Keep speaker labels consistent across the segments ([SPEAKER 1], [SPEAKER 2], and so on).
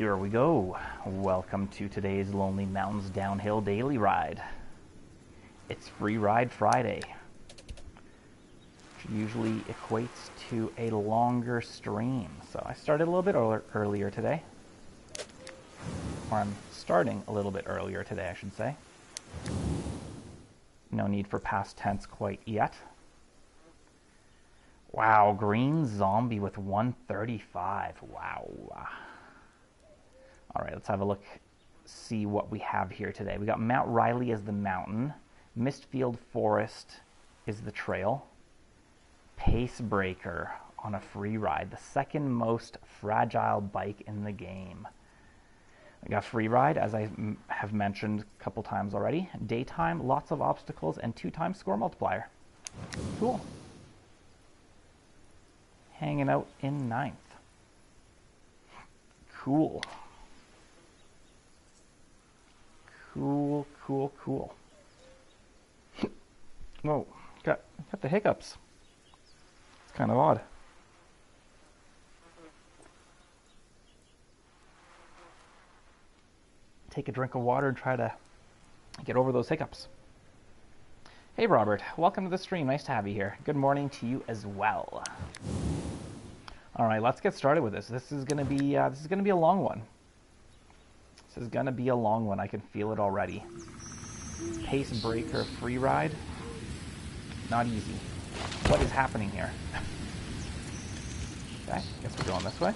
[SPEAKER 1] Here we go. Welcome to today's Lonely Mountains Downhill Daily Ride. It's Free Ride Friday, which usually equates to a longer stream. So I started a little bit earlier today. Or I'm starting a little bit earlier today, I should say. No need for past tense quite yet. Wow, green zombie with 135. Wow. All right, let's have a look, see what we have here today. We got Mount Riley as the mountain. Mistfield Forest is the trail. Pacebreaker on a free ride, the second most fragile bike in the game. I got free ride, as I have mentioned a couple times already. Daytime, lots of obstacles, and 2x score multiplier. Cool. Hanging out in 9th. Cool. Cool. Whoa, got the hiccups. It's kind of odd. Take a drink of water and try to get over those hiccups. Hey Robert, welcome to the stream. Nice to have you here. Good morning to you as well. All right, let's get started with this. This is gonna be a long one. This is gonna be a long one. I can feel it already. Pacebreaker free ride. Not easy. What is happening here? Okay, guess we're going this way.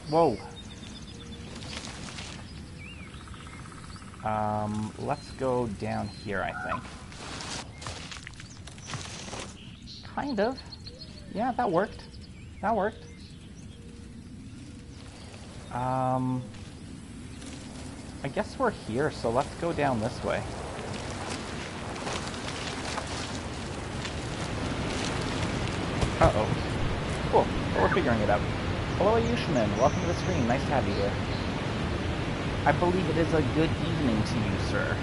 [SPEAKER 1] Whoa. Let's go down here, I think. Kind of. Yeah, that worked. That worked. I guess we're here, so let's go down this way. Uh-oh. Cool. Well, we're figuring it out. Hello, Ayushman. Welcome to the stream. Nice to have you here. I believe it is a good evening to you, sir.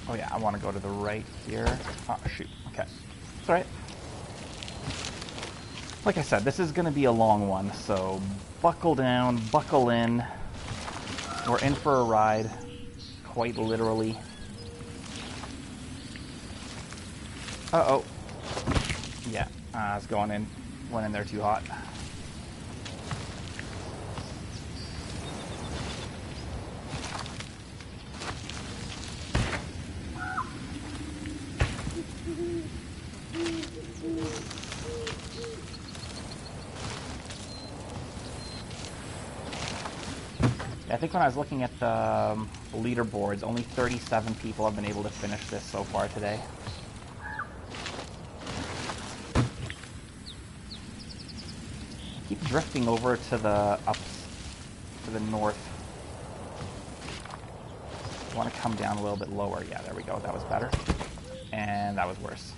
[SPEAKER 1] Oh yeah, I want to go to the right here. Oh, shoot. Okay. It's alright. Like I said, this is going to be a long one, so buckle down, buckle in. We're in for a ride, quite literally. Uh-oh. Yeah, I was went in there too hot. I think when I was looking at the leaderboards, only 37 people have been able to finish this so far today. Keep drifting over to the north. I want to come down a little bit lower. Yeah, there we go. That was better. And that was worse.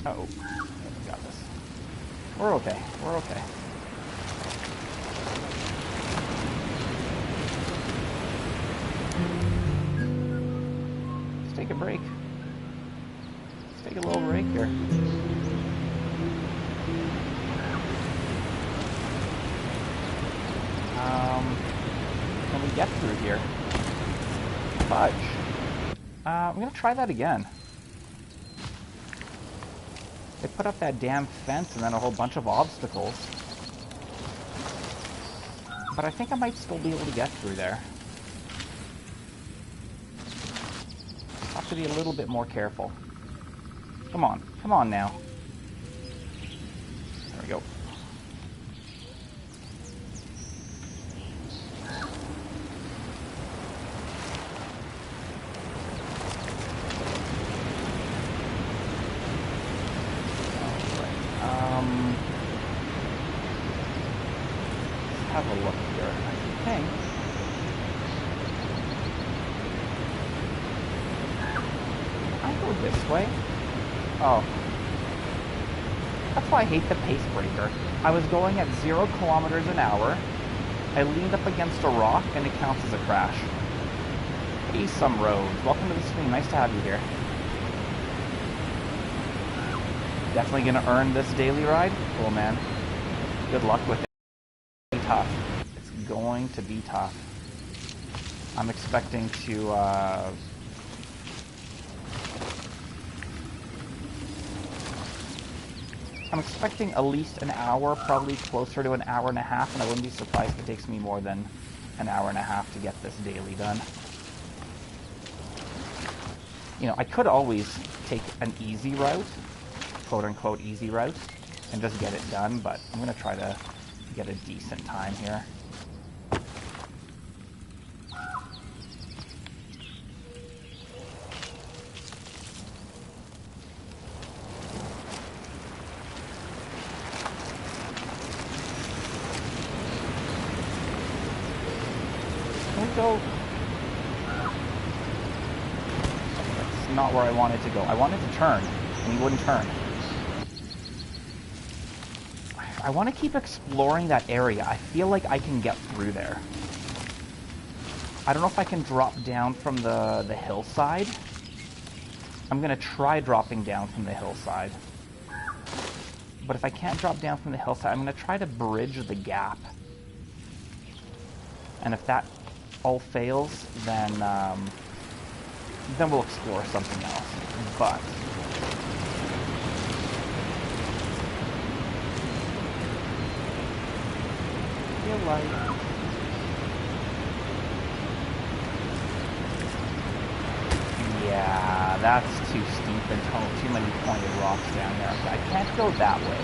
[SPEAKER 1] Uh-oh. We got this. We're okay. We're okay. Let's take a break. Let's take a little break here. Can we get through here? Fudge. I'm gonna try that again. They put up that damn fence and then a whole bunch of obstacles. But I think I might still be able to get through there. to be a little bit more careful. Come on now. There we go. Have a look here. I think I go this way. Oh. That's why I hate the pace breaker. I was going at 0 kilometers an hour. I leaned up against a rock and it counts as a crash. Hey, some roads. Welcome to the stream. Nice to have you here. Definitely gonna earn this daily ride? Cool, man. Good luck with it. Tough. It's going to be tough. I'm expecting to I'm expecting at least an hour, probably closer to an hour and a half, and I wouldn't be surprised if it takes me more than an hour and a half to get this daily done. You know, I could always take an easy route, quote-unquote easy route, and just get it done, but I'm going to try to get a decent time here. Can we go? That's not where I wanted to go. I wanted to turn, and he wouldn't turn. I want to keep exploring that area. I feel like I can get through there. I don't know if I can drop down from the hillside. I'm going to try dropping down from the hillside. But if I can't drop down from the hillside, I'm going to try to bridge the gap. And if that all fails, then we'll explore something else. But like, yeah, that's too steep and too many pointed rocks down there. Okay, I can't go that way.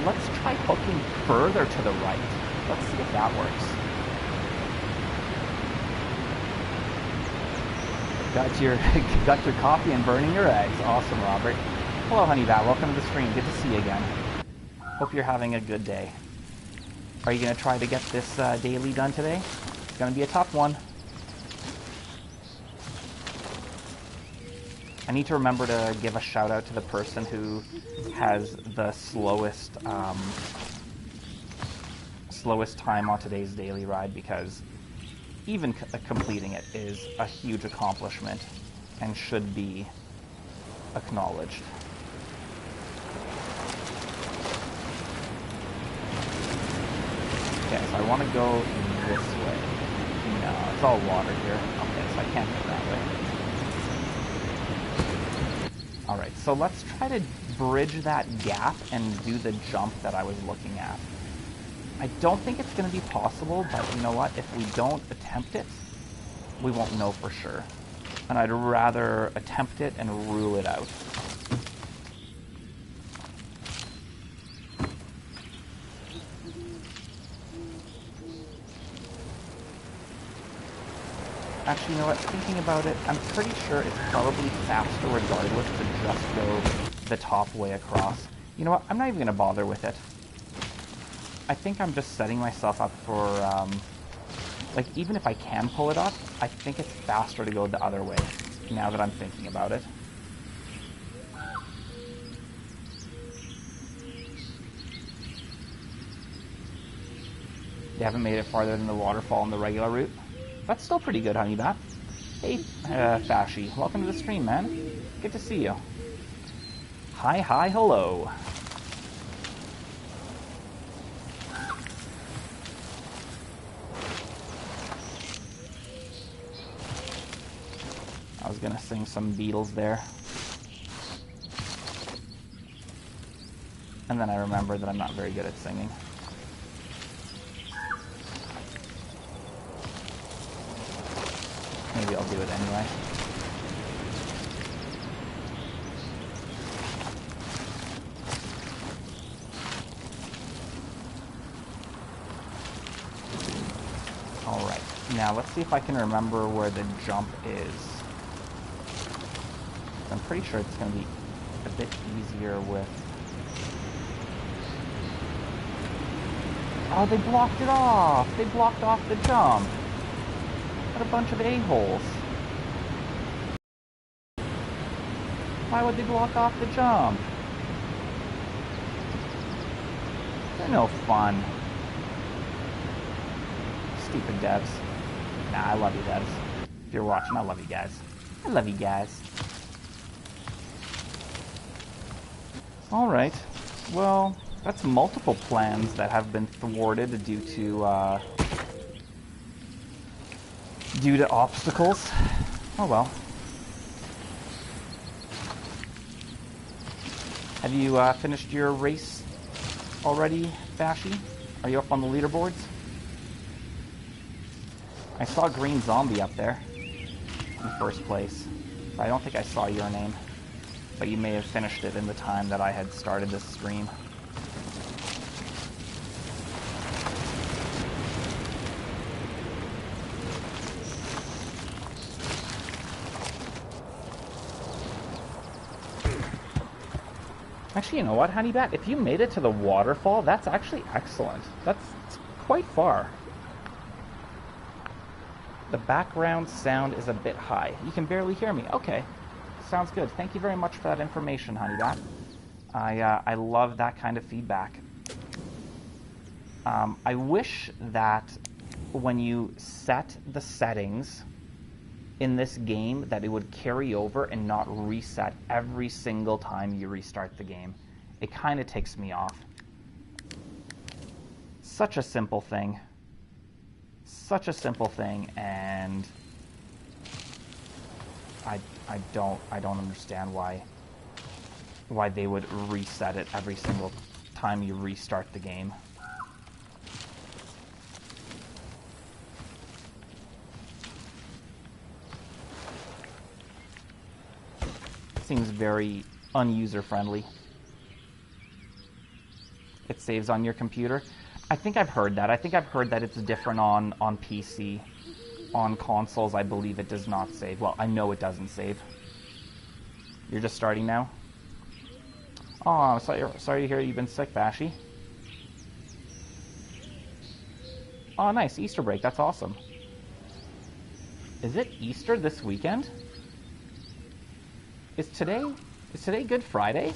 [SPEAKER 1] Let's try hooking further to the right. Let's see if that works. Got your coffee and burning your eggs. Awesome, Robert. Hello, Honey Bat. Welcome to the stream. Good to see you again. Hope you're having a good day. Are you going to try to get this daily done today? It's going to be a tough one. I need to remember to give a shout out to the person who has the slowest time on today's daily ride, because even completing it is a huge accomplishment and should be acknowledged. Okay, so I want to go this way. No, it's all water here. Okay, so I can't go that way. Alright, so let's try to bridge that gap and do the jump that I was looking at. I don't think it's going to be possible, but you know what? If we don't attempt it, we won't know for sure. And I'd rather attempt it and rule it out. Actually, you know what? Thinking about it, I'm pretty sure it's probably faster regardless to just go the top way across. You know what? I'm not even going to bother with it. I think I'm just setting myself up for, like, even if I can pull it off, I think it's faster to go the other way, now that I'm thinking about it. You haven't made it farther than the waterfall on the regular route? That's still pretty good, Honey Bat. Hey, Fashy. Welcome to the stream, man. Good to see you. Hi, hello. I was gonna sing some Beatles there. And then I remembered that I'm not very good at singing. Maybe I'll do it anyway. Now, let's see if I can remember where the jump is. I'm pretty sure it's going to be a bit easier with... Oh, they blocked it off! They blocked off the jump! What a bunch of a-holes. Why would they block off the jump? They're no fun. Stupid devs. Nah, I love you, devs. If you're watching, I love you guys. I love you guys. Alright. Well, that's multiple plans that have been thwarted due to obstacles. Oh well. Have you finished your race already, Fashy? Are you up on the leaderboards? I saw Green Zombie up there in first place. I don't think I saw your name, but you may have finished it in the time that I had started this stream. Actually, you know what, Honeybat? If you made it to the waterfall, that's actually excellent. That's quite far. The background sound is a bit high. You can barely hear me. Okay. Sounds good. Thank you very much for that information, Honeybat. I love that kind of feedback. I wish that when you set the settings in this game that it would carry over and not reset every single time you restart the game. It kind of takes me off. Such a simple thing. Such a simple thing, and I don't understand why they would reset it every single time you restart the game. Seems very unuser friendly. It saves on your computer. I think I've heard that. I think I've heard that it's different on PC. On consoles, I believe it does not save. Well, I know it doesn't save. You're just starting now? Oh, sorry to hear you've been sick, Bashy. Oh, nice. Easter break. That's awesome. Is it Easter this weekend? Is today Good Friday?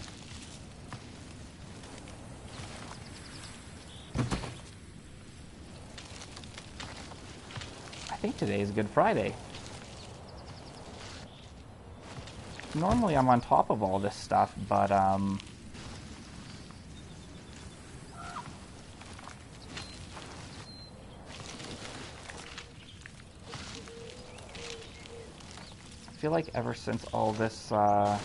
[SPEAKER 1] I think today is Good Friday. Normally I'm on top of all this stuff, but I feel like ever since all this the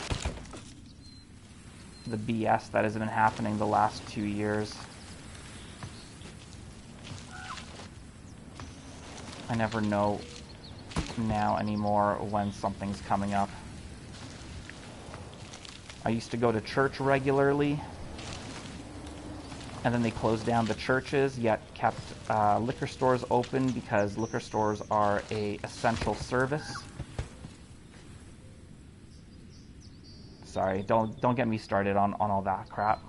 [SPEAKER 1] BS that has been happening the last 2 years, I never know now anymore when something's coming up. I used to go to church regularly, and then they closed down the churches, yet kept liquor stores open because liquor stores are an essential service. Sorry, don't get me started on all that crap.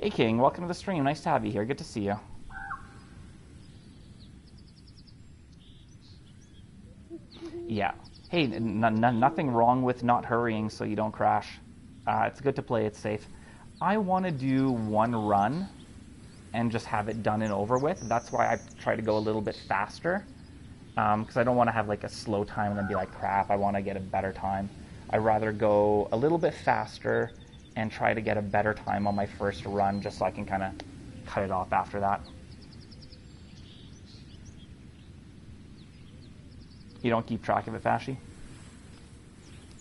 [SPEAKER 1] Hey King, welcome to the stream. Nice to have you here. Good to see you. Yeah. Hey, nothing wrong with not hurrying so you don't crash. It's good to play it safe. I want to do one run and just have it done and over with. That's why I try to go a little bit faster. Because I don't want to have like a slow time and then be like, crap, I want to get a better time. I'd rather go a little bit faster and try to get a better time on my first run just so I can kind of cut it off after that. You don't keep track of it, Fashy?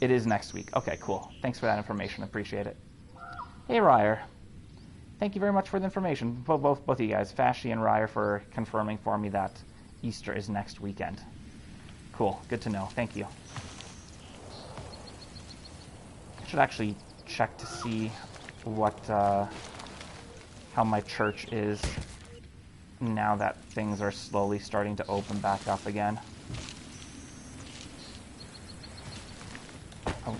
[SPEAKER 1] It is next week. Okay, cool. Thanks for that information. Appreciate it. Hey, Ryer. Thank you very much for the information. Both of you guys, Fashy and Ryer, for confirming for me that Easter is next weekend. Cool. Good to know. Thank you. I should actually check to see how my church is now that things are slowly starting to open back up again.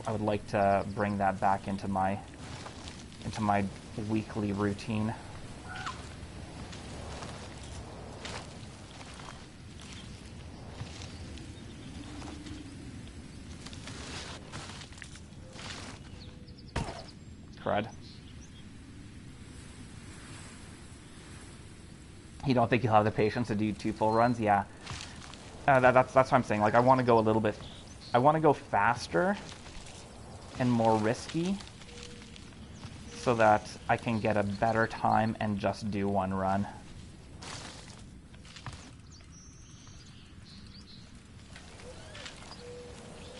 [SPEAKER 1] I would like to bring that back into my weekly routine. Crud. You don't think you'll have the patience to do 2 full runs? Yeah. That's what I'm saying. Like, I want to go a little bit... I want to go faster and more risky so that I can get a better time and just do 1 run.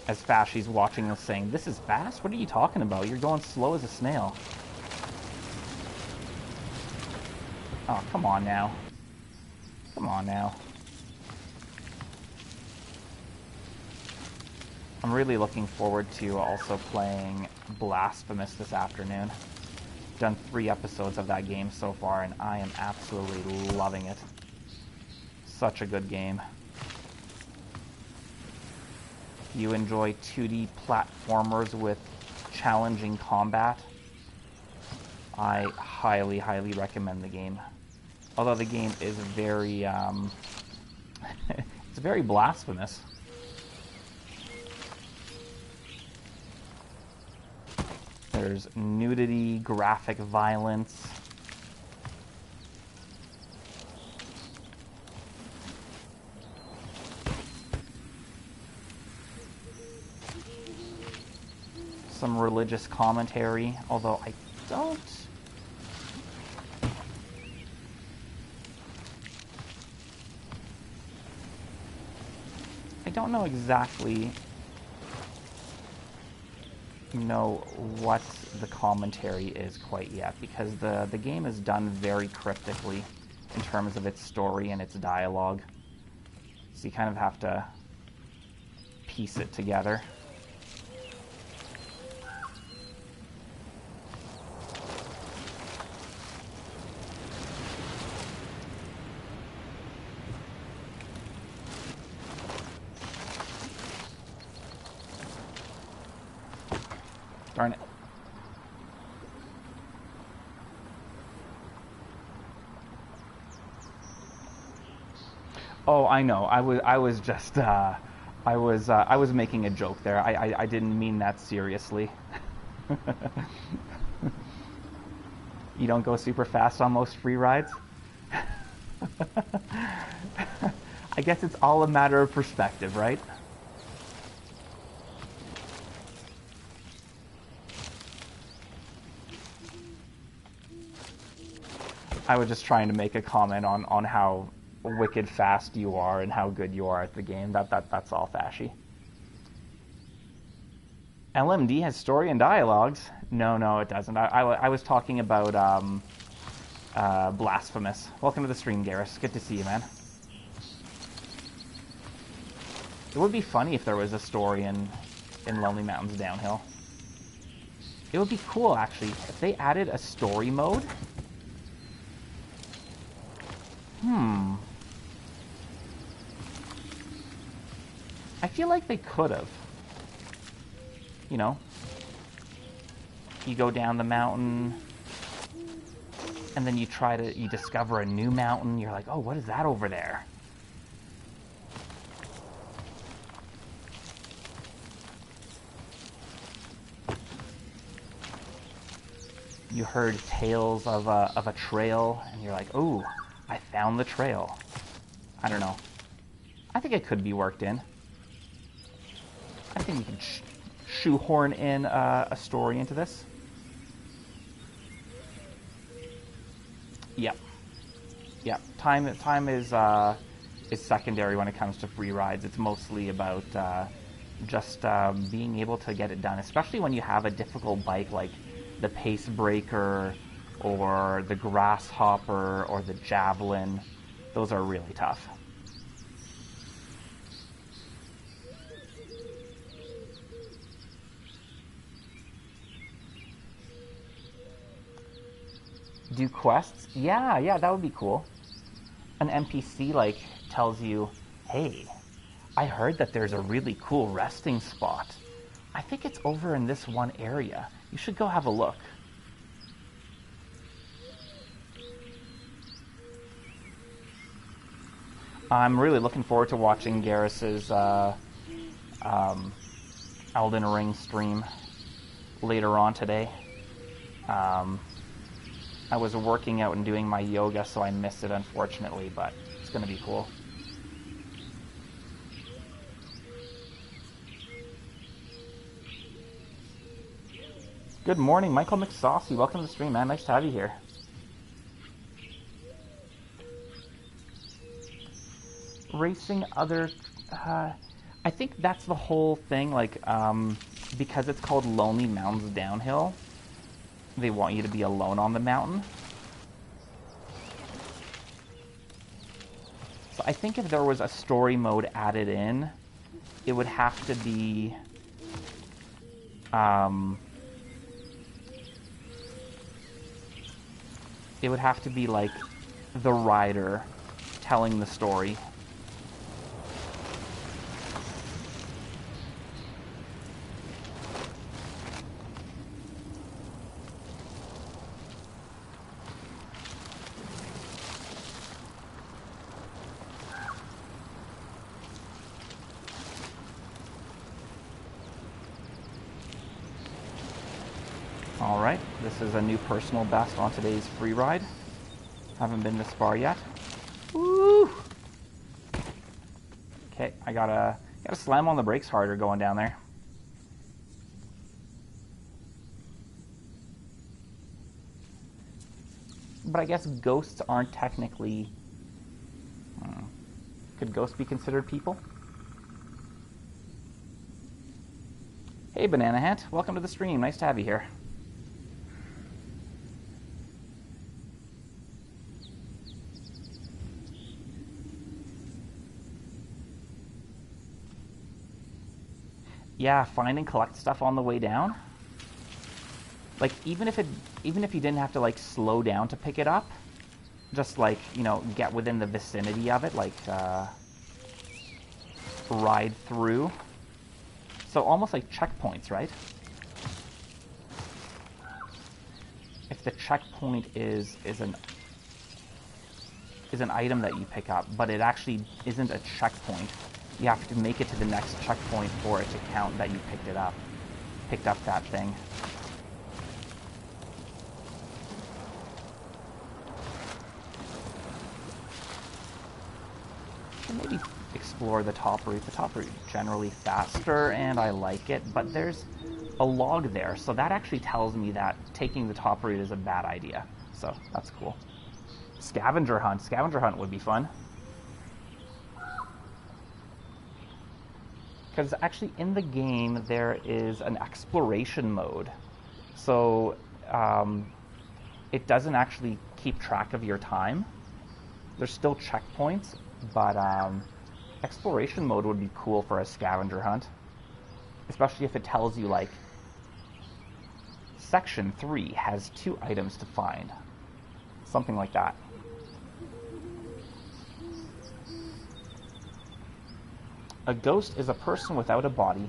[SPEAKER 1] As Fashy's watching this saying, "This is fast? What are you talking about? You're going slow as a snail." Oh, come on now. Come on now. I'm really looking forward to also playing Blasphemous this afternoon. Done 3 episodes of that game so far, and I am absolutely loving it. Such a good game. You enjoy 2D platformers with challenging combat, I highly, highly recommend the game. Although the game is very, it's very blasphemous. There's nudity, graphic violence. Some religious commentary, although I don't know exactly know what the commentary is quite yet, because the game is done very cryptically in terms of its story and its dialogue. So you kind of have to piece it together. Darn it. Oh, I know. I was just I was making a joke there. I didn't mean that seriously. You don't go super fast on most free rides? I guess it's all a matter of perspective, right? I was just trying to make a comment on how wicked fast you are and how good you are at the game. That's all, Fashy. LMD has story and dialogues. No, it doesn't. I was talking about Blasphemous. Welcome to the stream, Garrus. Good to see you, man. It would be funny if there was a story in Lonely Mountains Downhill. It would be cool, actually, if they added a story mode. I feel like they could have. You know, you go down the mountain, and then you discover a new mountain. You're like, oh, what is that over there? You heard tales of a trail, and you're like, oh, I found the trail. I don't know. I think it could be worked in. I think you can shoehorn in a story into this. Yep. Time is secondary when it comes to free rides. It's mostly about just being able to get it done, especially when you have a difficult bike like the Pace Breaker or the Grasshopper or the Javelin. Those are really tough. Do quests? Yeah, that would be cool. An NPC, like, tells you, hey, I heard that there's a really cool resting spot. I think it's over in this one area. You should go have a look. I'm really looking forward to watching Garrus's Elden Ring stream later on today. I was working out and doing my yoga, so I missed it, unfortunately, but it's going to be cool. Good morning, Michael McSaucy. Welcome to the stream, man. Nice to have you here. Racing other... I think that's the whole thing, like, because it's called Lonely Mountains Downhill, they want you to be alone on the mountain. So I think if there was a story mode added in, it would have to be... it would have to be, like, the rider telling the story. Alright, this is a new personal best on today's free ride. Haven't been this far yet. Woo! Okay, I gotta slam on the brakes harder going down there. But I guess ghosts aren't technically... Could ghosts be considered people? Hey, Banana Hat. Welcome to the stream. Nice to have you here. Yeah, find and collect stuff on the way down. Like, even if you didn't have to, like, slow down to pick it up, just, like, you know, get within the vicinity of it, like, ride through. So almost like checkpoints, right? If the checkpoint is an item that you pick up, but it actually isn't a checkpoint, you have to make it to the next checkpoint for it to count that you picked up that thing. So maybe explore the top route. The top route is generally faster, and I like it, but there's a log there, so that actually tells me that taking the top route is a bad idea. So that's cool. Scavenger hunt. Scavenger hunt would be fun. Because actually in the game there is an exploration mode. So it doesn't actually keep track of your time. There's still checkpoints, but exploration mode would be cool for a scavenger hunt. Especially if it tells you, like, Section 3 has 2 items to find. Something like that. A ghost is a person without a body.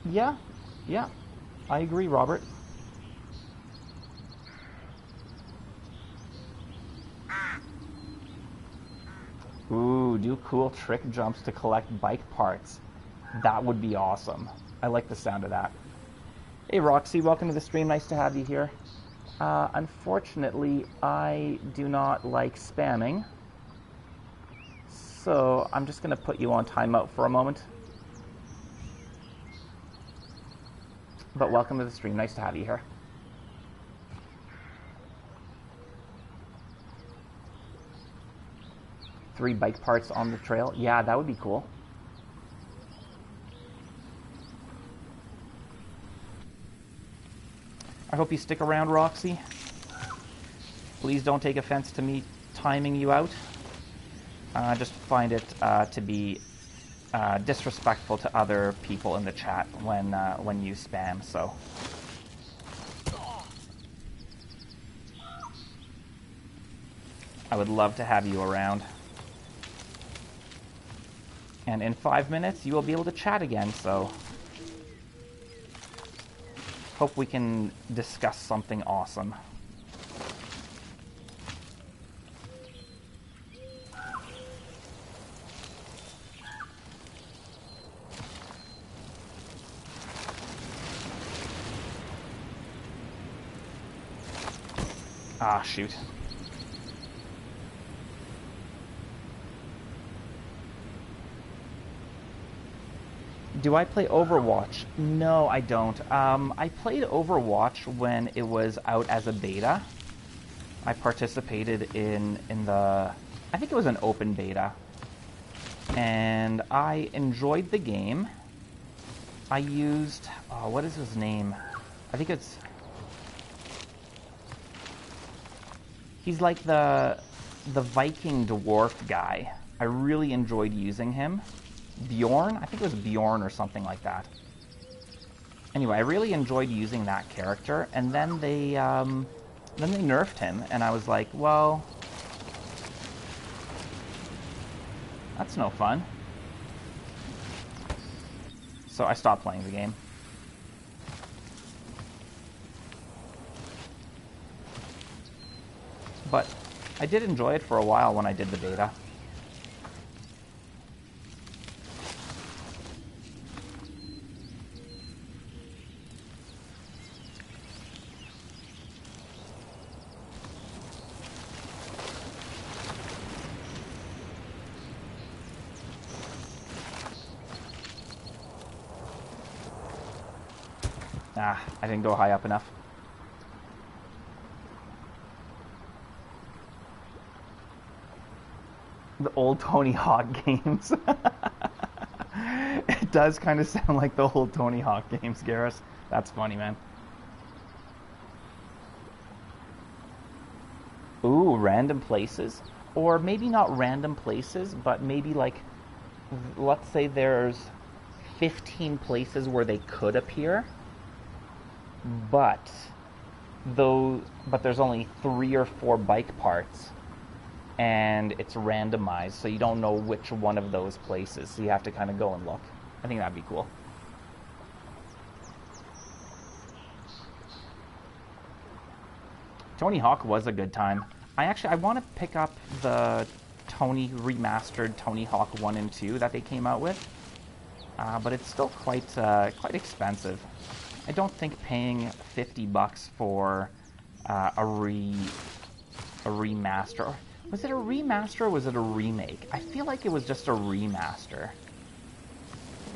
[SPEAKER 1] Yeah, I agree, Robert. Ooh, do cool trick jumps to collect bike parts. That would be awesome. I like the sound of that. Hey, Roxy, welcome to the stream. Nice to have you here. Unfortunately, I do not like spamming. So I'm just going to put you on timeout for a moment. But welcome to the stream. Nice to have you here. Three bike parts on the trail. Yeah, that would be cool. I hope you stick around, Roxy. Please don't take offense to me timing you out. I just find it to be disrespectful to other people in the chat when you spam, so. I would love to have you around. And in 5 minutes, you will be able to chat again, so... hope we can discuss something awesome. Ah, shoot. Do I play Overwatch? No, I don't. I played Overwatch when it was out as a beta. I participated in the... I think it was an open beta. And I enjoyed the game. I used... oh, what is his name? I think it's... he's like the Viking dwarf guy. I really enjoyed using him. Bjorn? I think it was Bjorn or something like that. Anyway, I really enjoyed using that character, and then they nerfed him, and I was like, well, that's no fun. So I stopped playing the game. But I did enjoy it for a while when I did the beta. Ah, I didn't go high up enough. The old Tony Hawk games. It does kind of sound like the old Tony Hawk games, Garrus. That's funny, man. Ooh, random places. Or maybe not random places, but maybe like, let's say there's 15 places where they could appear. But there's only 3 or 4 bike parts. And it's randomized, so you don't know which one of those places. So you have to kind of go and look. I think that'd be cool. Tony Hawk was a good time. I want to pick up the remastered Tony Hawk 1 and 2 that they came out with. But it's still quite expensive. I don't think paying $50 for a remaster... Was it a remaster or was it a remake? I feel like it was just a remaster.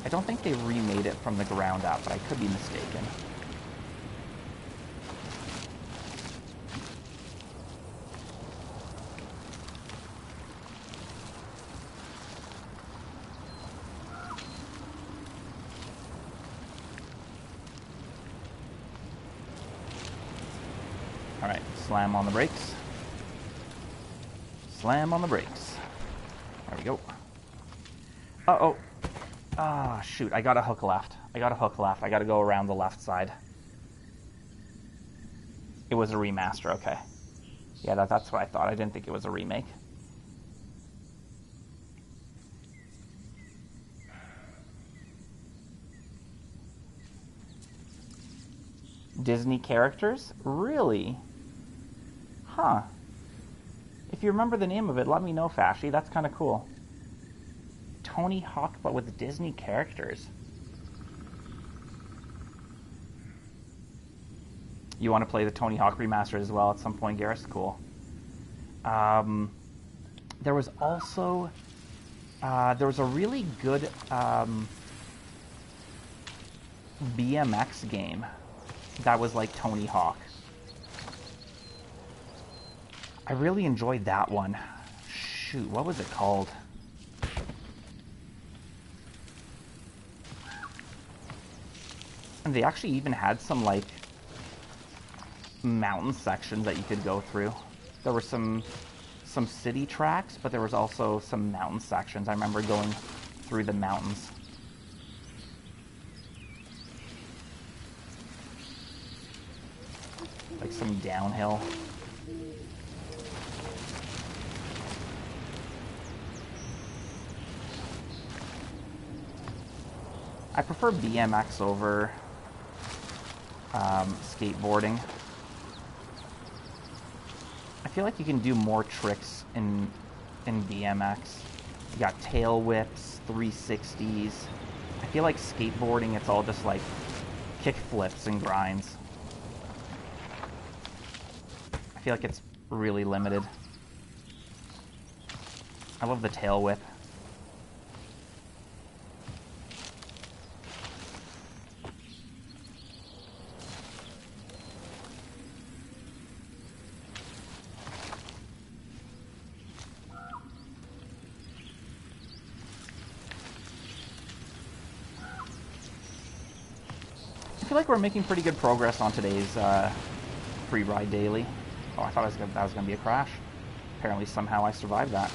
[SPEAKER 1] I don't think they remade it from the ground up, but I could be mistaken. Alright, slam on the brakes. Slam on the brakes. There we go. Uh-oh. Ah, shoot. I got a hook left. I got to go around the left side. It was a remaster, okay. Yeah, that's what I thought. I didn't think it was a remake. Disney characters? Really? Huh. If you remember the name of it, let me know, Fashy. That's kind of cool. Tony Hawk, but with Disney characters. You want to play the Tony Hawk remastered as well at some point, Garrus? Cool. There was also... there was a really good BMX game that was like Tony Hawk. I really enjoyed that one. Shoot, what was it called? And they actually even had some, like, mountain sections that you could go through. There were some city tracks, but there was also some mountain sections. I remember going through the mountains. Like some downhill. I prefer BMX over skateboarding. I feel like you can do more tricks in BMX. You got tail whips, 360s. I feel like skateboarding, it's all just like kick flips and grinds. I feel like it's really limited. I love the tail whip. I feel like we're making pretty good progress on today's free ride daily. Oh, I thought that was gonna be a crash. Apparently, somehow I survived that.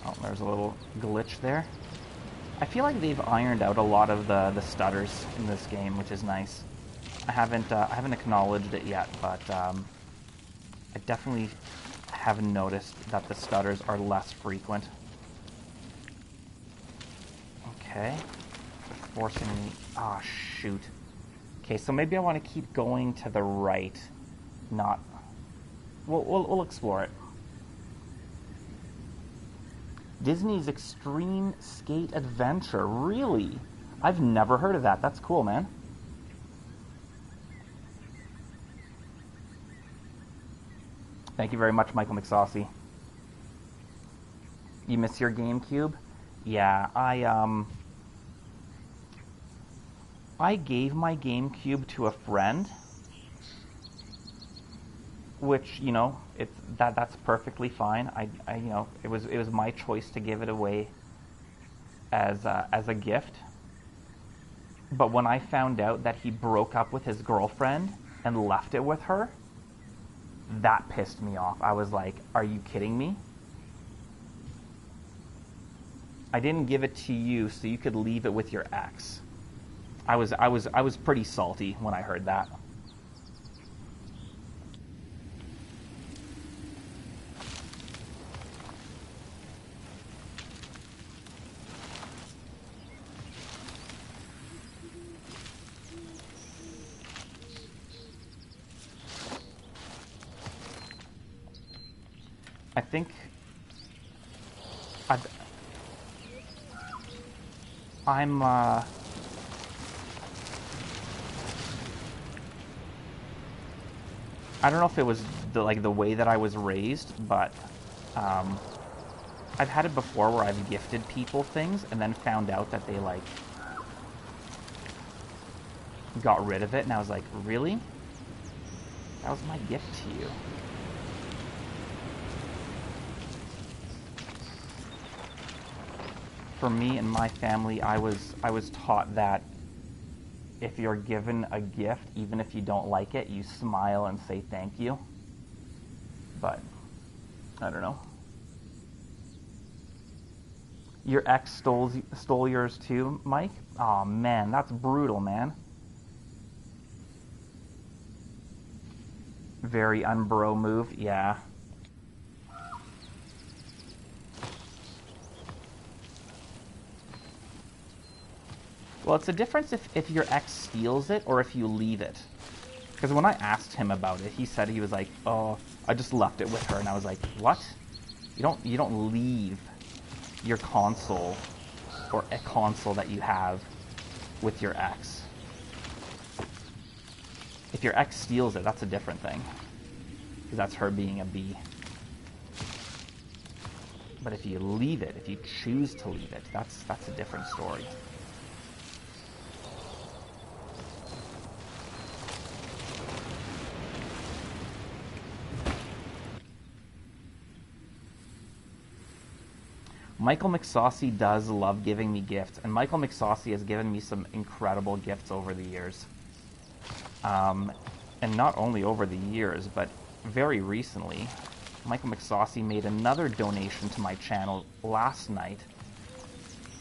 [SPEAKER 1] Oh, there's a little glitch there. I feel like they've ironed out a lot of the stutters in this game, which is nice. I haven't acknowledged it yet, but I definitely have noticed that the stutters are less frequent. Okay. They're forcing me... Ah, shoot. Okay, so maybe I want to keep going to the right. Not... We'll explore it. Disney's Extreme Skate Adventure. Really? I've never heard of that. That's cool, man. Thank you very much, Michael McSaucy. You miss your GameCube? Yeah, I gave my GameCube to a friend, which, you know, that's perfectly fine. I you know, it was my choice to give it away as a gift. But when I found out that he broke up with his girlfriend and left it with her, that pissed me off. I was like, are you kidding me? I didn't give it to you so you could leave it with your ex. I was pretty salty when I heard that. I think I'm I don't know if it was the way that I was raised, but I've had it before where I've gifted people things and then found out that they like got rid of it, and I was like, really? That was my gift to you. For me and my family, I was taught that if you're given a gift, even if you don't like it, you smile and say thank you. But I don't know. Your ex stole yours too, Mike? Aw, man, that's brutal, man. Very unbro move, yeah. Well, it's a difference if your ex steals it or if you leave it. Because when I asked him about it, he said he was like, oh, I just left it with her. And I was like, what? You don't leave your console or a console that you have with your ex. If your ex steals it, that's a different thing. Because that's her being a B. But if you leave it, if you choose to leave it, that's a different story. Michael McSaucy does love giving me gifts, and Michael McSaucy has given me some incredible gifts over the years. And not only over the years, but very recently, Michael McSaucy made another donation to my channel last night.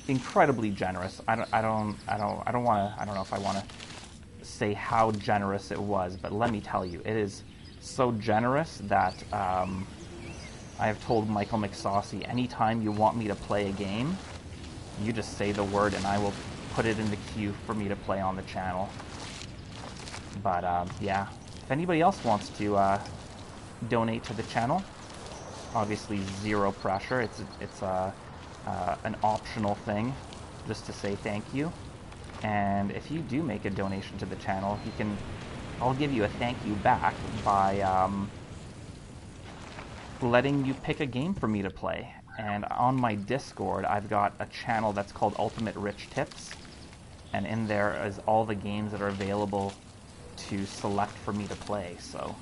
[SPEAKER 1] Incredibly generous. I don't know if I want to say how generous it was, but let me tell you, it is so generous that I have told Michael McSaucy, anytime you want me to play a game, you just say the word and I will put it in the queue for me to play on the channel. But yeah, if anybody else wants to donate to the channel, obviously zero pressure. It's an optional thing, just to say thank you. And if you do make a donation to the channel, I'll give you a thank you back by letting you pick a game for me to play. And on my Discord, I've got a channel that's called Ultimate Rich Tips, and in there is all the games that are available to select for me to play. So,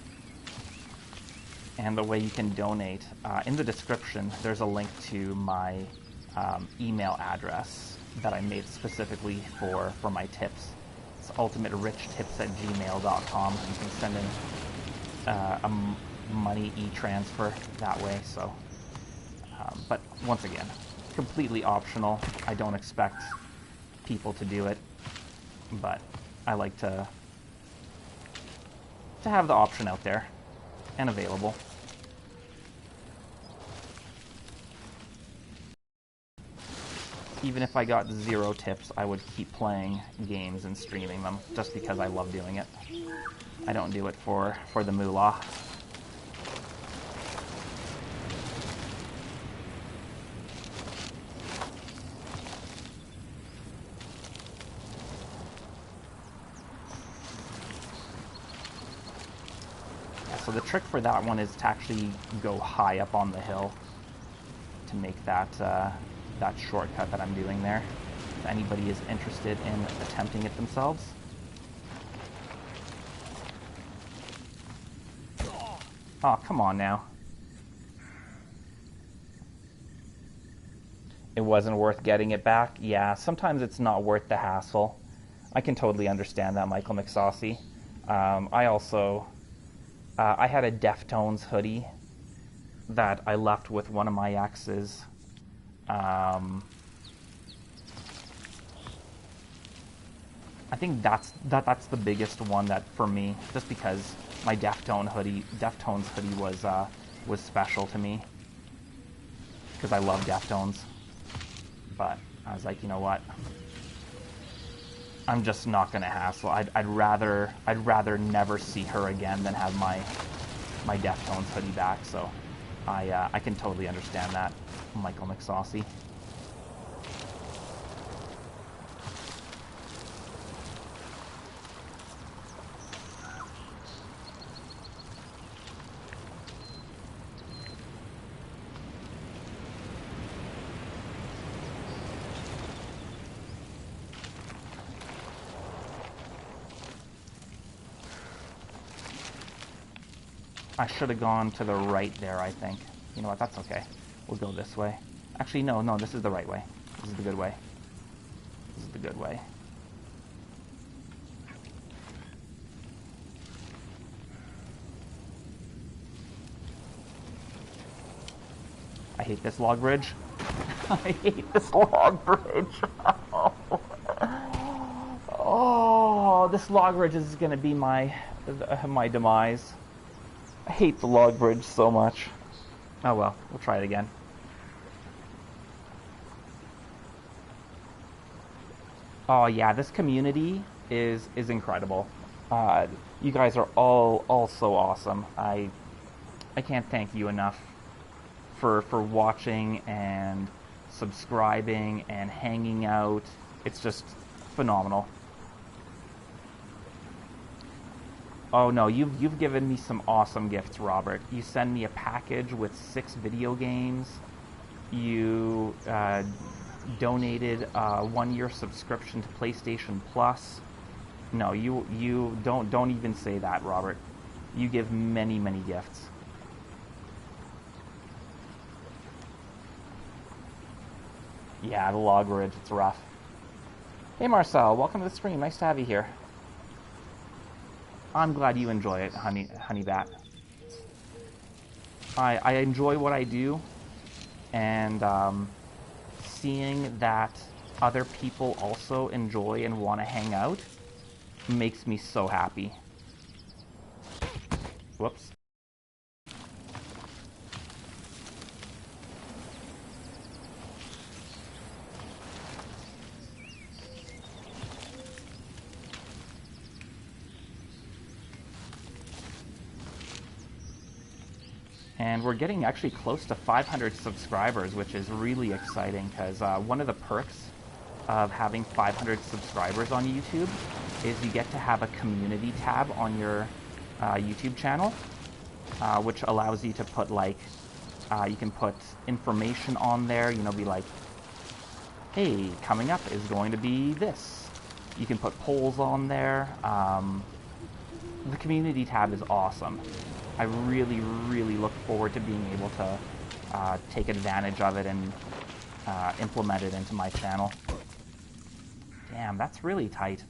[SPEAKER 1] and the way you can donate, in the description, there's a link to my email address that I made specifically for my tips. It's ultimaterichtips@gmail.com. You can send in a money e-transfer that way. So, but once again, completely optional. I don't expect people to do it, but I like to have the option out there and available. Even if I got 0 tips, I would keep playing games and streaming them, just because I love doing it. I don't do it for the moolah. Yeah, so the trick for that one is to actually go high up on the hill to make that that shortcut that I'm doing there, if anybody is interested in attempting it themselves. Oh, come on now. It wasn't worth getting it back? Yeah, sometimes it's not worth the hassle. I can totally understand that, Michael McSaucy. I also, I had a Deftones hoodie that I left with one of my exes. I think that's the biggest one that for me, just because my Deftones hoodie was special to me, because I love Deftones. But I was like, you know what? I'm just not gonna hassle. I'd rather never see her again than have my Deftones hoodie back. So I can totally understand that, Michael McSaucy. I should have gone to the right there, I think. You know what, that's okay. We'll go this way. Actually, no, this is the right way. This is the good way. This is the good way. I hate this log bridge. I hate this log bridge. Oh, this log bridge is going to be my demise. I hate the log bridge so much. Oh well, we'll try it again. Oh yeah, this community is incredible. You guys are all so awesome. I can't thank you enough for watching and subscribing and hanging out. It's just phenomenal. Oh no, you've given me some awesome gifts, Robert. You send me a package with 6 video games. You donated a 1-year subscription to PlayStation Plus. No, you don't even say that, Robert. You give many gifts. Yeah, the log bridge, it's rough. Hey Marcel, welcome to the stream. Nice to have you here. I'm glad you enjoy it, honey bat. I enjoy what I do, and seeing that other people also enjoy and want to hang out makes me so happy. Whoops. And we're getting actually close to 500 subscribers, which is really exciting because one of the perks of having 500 subscribers on YouTube is you get to have a community tab on your YouTube channel, which allows you to put like, you can put information on there, you know, be like, hey, coming up is going to be this. You can put polls on there. The community tab is awesome. I really, really look forward to being able to take advantage of it and implement it into my channel. Damn, that's really tight.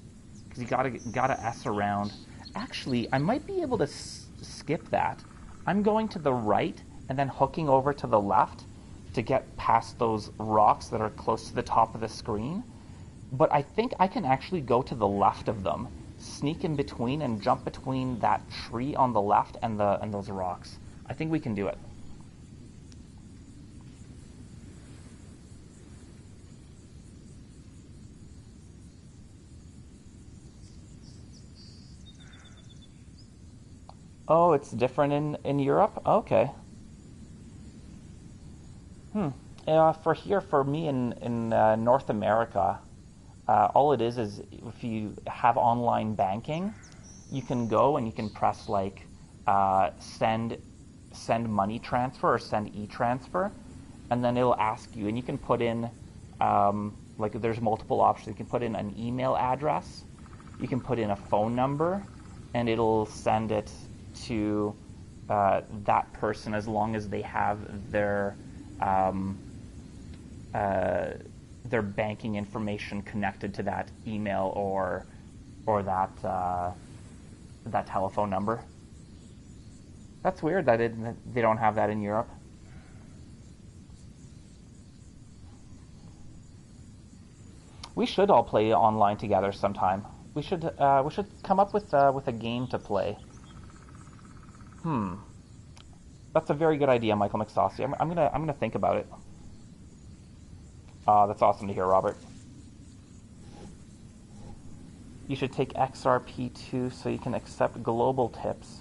[SPEAKER 1] Because you gotta S around. Actually, I might be able to skip that. I'm going to the right and then hooking over to the left to get past those rocks that are close to the top of the screen. But I think I can actually go to the left of them, sneak in between and jump between that tree on the left and those rocks. I think we can do it. Oh, it's different in Europe? Okay. For me in North America, all it is if you have online banking, you can go and you can press like send money transfer or send e-transfer, and then it'll ask you, and you can put in like there's multiple options. You can put in an email address, you can put in a phone number, and it'll send it to that person as long as they have their banking information connected to that email or that telephone number. That's weird that they don't have that in Europe. We should all play online together sometime. We should come up with a game to play. That's a very good idea, Michael McSaucy. I'm gonna think about it. That's awesome to hear, Robert. You should take XRP too, so you can accept global tips.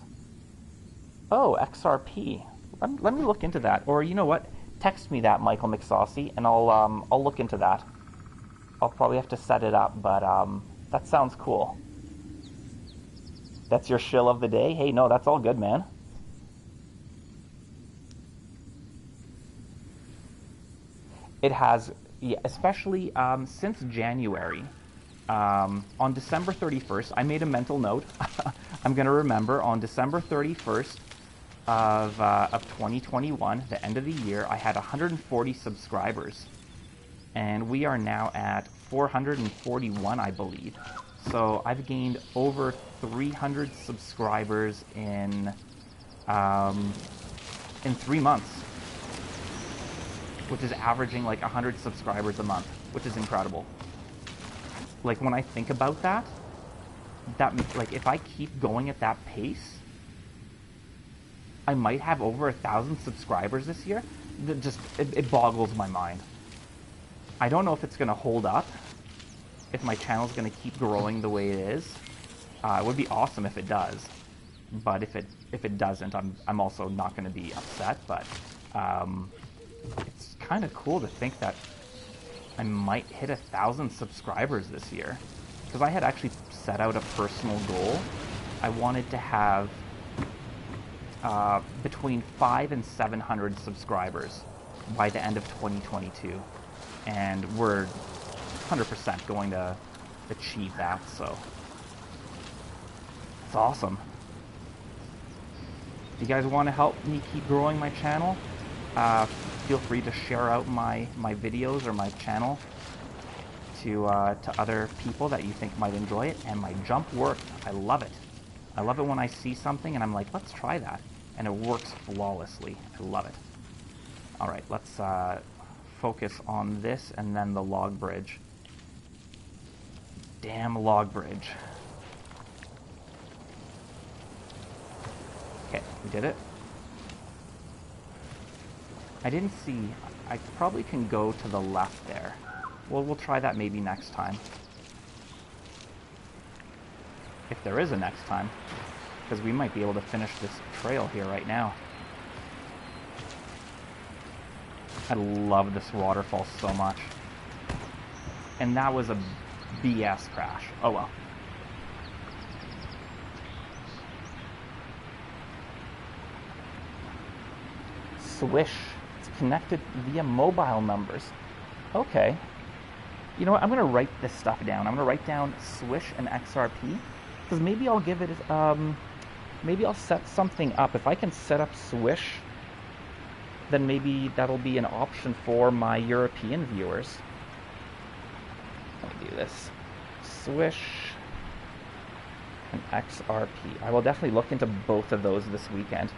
[SPEAKER 1] Oh, XRP. Let me look into that. Or you know what? Text me that, Michael McSaucy, and I'll look into that. I'll probably have to set it up, but that sounds cool. That's your shill of the day? Hey, no, that's all good, man. It has, yeah, especially since January. On December 31st, I made a mental note. I'm going to remember on December 31st of 2021, the end of the year, I had 140 subscribers. And we are now at 441, I believe. So I've gained over 300 subscribers in 3 months, which is averaging like 100 subscribers a month, which is incredible. Like when I think about that like if I keep going at that pace, I might have over 1,000 subscribers this year. It boggles my mind. I don't know if it's going to hold up, if my channel's going to keep growing the way it is. It would be awesome if it does, but if it doesn't, I'm also not going to be upset. But it's kind of cool to think that I might hit 1,000 subscribers this year, because I had actually set out a personal goal. I wanted to have between 500 and 700 subscribers by the end of 2022, and we're 100% going to achieve that, so it's awesome. If you guys want to help me keep growing my channel, feel free to share out my videos or my channel to other people that you think might enjoy it. And my jump worked. I love it. I love it when I see something and I'm like, let's try that. And it works flawlessly. I love it. All right, let's focus on this and then the log bridge. Damn log bridge. We did it. I didn't see. I probably can go to the left there. Well, we'll try that maybe next time. If there is a next time. Because we might be able to finish this trail here right now. I love this waterfall so much. And that was a BS crash. Oh well. Swish. It's connected via mobile numbers. Okay. You know what? I'm going to write this stuff down. I'm going to write down Swish and XRP. Because maybe I'll give it... maybe I'll set something up. If I can set up Swish, then maybe that'll be an option for my European viewers. Let me do this. Swish and XRP. I will definitely look into both of those this weekend.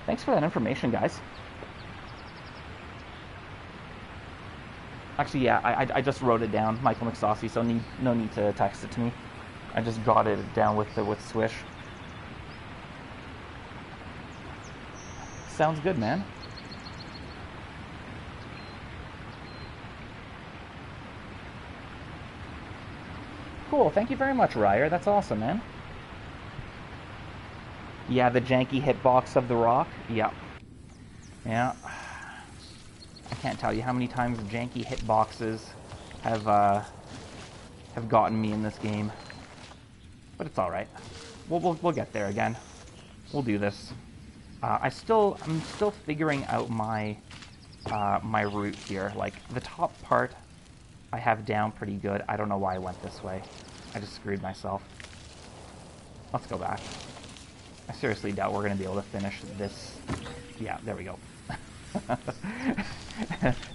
[SPEAKER 1] Thanks for that information, guys. Actually, yeah, I just wrote it down, Michael McSaucy, so no need to text it to me. I just jotted it down with Swish. Sounds good, man. Cool, thank you very much, Ryer. That's awesome, man. Yeah, the janky hitbox of the rock. Yeah. Yeah. I can't tell you how many times janky hitboxes have gotten me in this game. But it's alright. We'll get there again. We'll do this. I'm still figuring out my my route here. Like, the top part I have down pretty good. I don't know why I went this way. I just screwed myself. Let's go back. I seriously doubt we're going to be able to finish this. Yeah, there we go.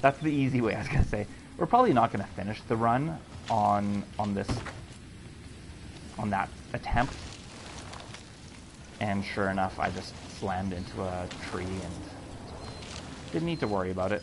[SPEAKER 1] That's the easy way, I was going to say. We're probably not going to finish the run on that attempt. And sure enough, I just slammed into a tree and didn't need to worry about it.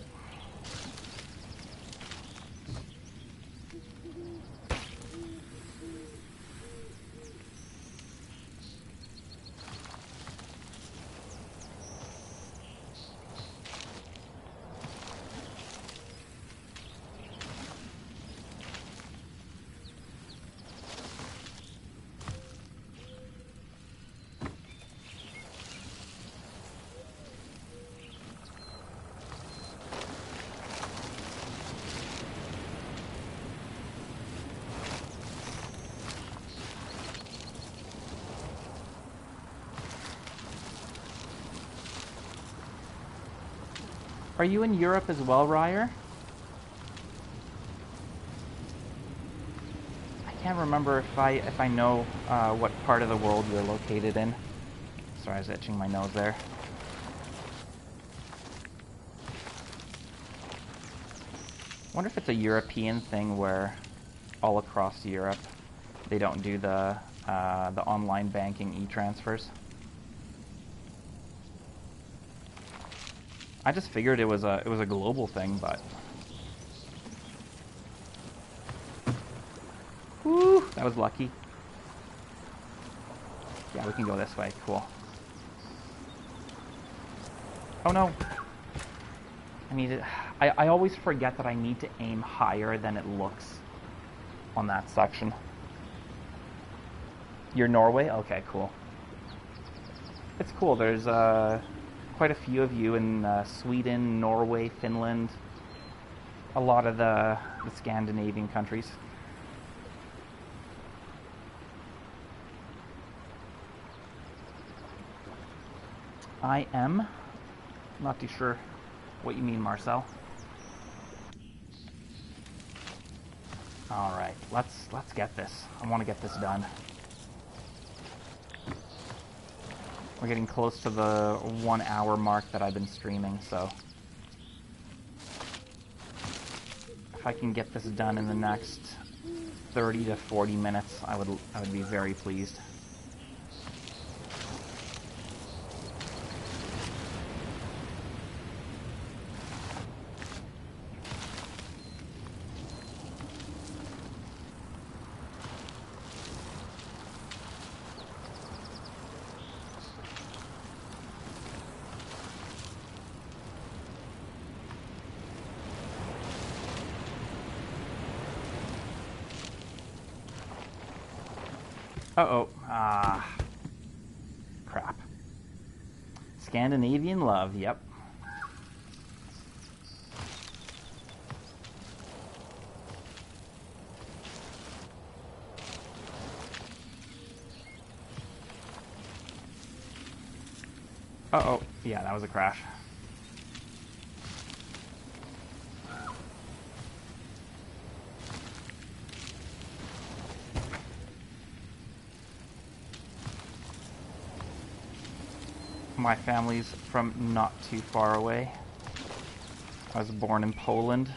[SPEAKER 1] Are you in Europe as well, Ryer? I can't remember if I know what part of the world you're located in. Sorry, I was itching my nose there. I wonder if it's a European thing where all across Europe they don't do the online banking e-transfers. I just figured it was a global thing, but whew, that was lucky. Yeah, we can go this way. Cool. Oh no! I need it. I always forget that I need to aim higher than it looks on that section. You're Norway? Okay, cool. It's cool. There's quite a few of you in Sweden, Norway, Finland, a lot of the Scandinavian countries. I am not too sure what you mean, Marcel. All right, let's get this. I want to get this done. We're getting close to the 1 hour mark that I've been streaming, so if I can get this done in the next 30 to 40 minutes, I would be very pleased. Uh-oh. Ah. Crap. Scandinavian love, yep. Uh-oh. Yeah, that was a crash. My family's from not too far away. I was born in Poland.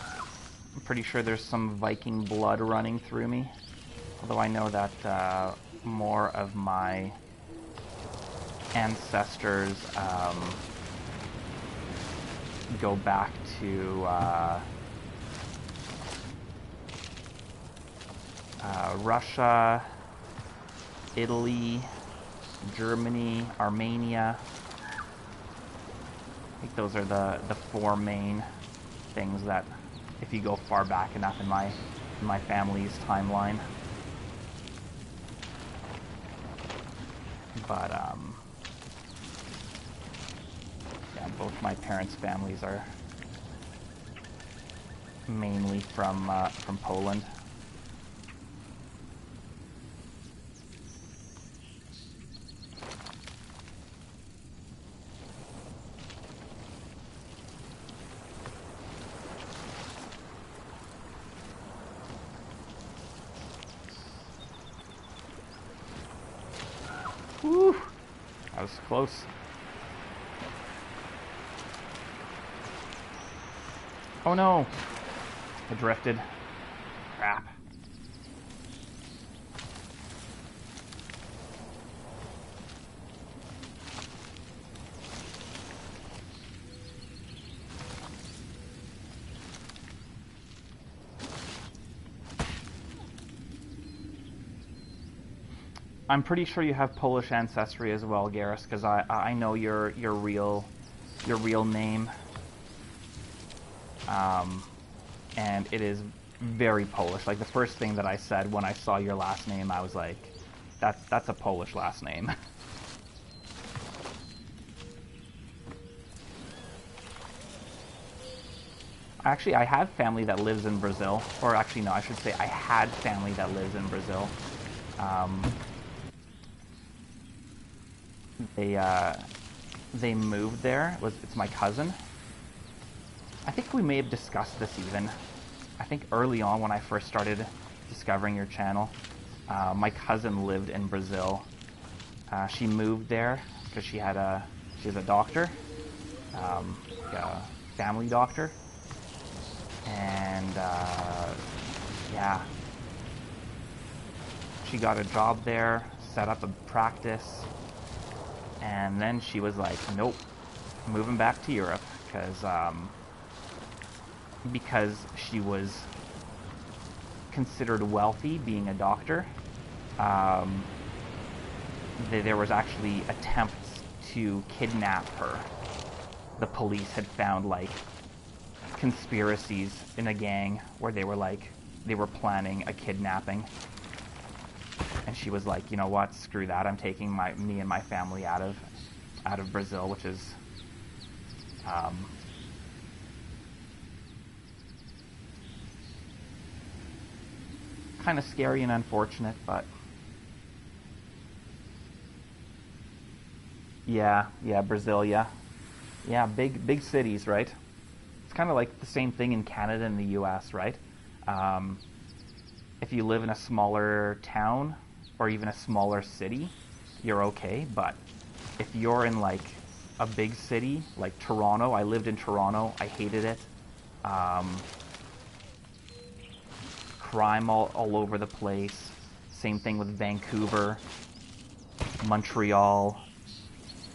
[SPEAKER 1] I'm pretty sure there's some Viking blood running through me. Although I know that more of my ancestors go back to Russia, Italy, Germany, Armenia. I think those are the four main things that, if you go far back enough in my family's timeline. But yeah, both my parents' families are mainly from Poland. Whew, that was close. Oh no! I drifted. Crap. I'm pretty sure you have Polish ancestry as well, Garrus, because I know your real name, and it is very Polish. Like the first thing that I said when I saw your last name, I was like, that's a Polish last name. Actually, I have family that lives in Brazil, or actually no, I should say I had family that lives in Brazil. They moved there. It's my cousin. I think we may have discussed this even. I think early on when I first started discovering your channel, my cousin lived in Brazil. She moved there because she's a doctor, like a family doctor, and yeah, she got a job there, set up a practice. And then she was like, nope, moving back to Europe, because she was considered wealthy being a doctor. There was actually attempts to kidnap her. The police had found like conspiracies in a gang where they were planning a kidnapping. And she was like, you know what, screw that, I'm taking me and my family out of Brazil, which is kind of scary and unfortunate, but yeah, Brazil, yeah, big cities, right? It's kind of like the same thing in Canada and the US, right? If you live in a smaller town or even a smaller city, you're okay. But if you're in like a big city, like Toronto, I lived in Toronto, I hated it. Crime all over the place. Same thing with Vancouver, Montreal.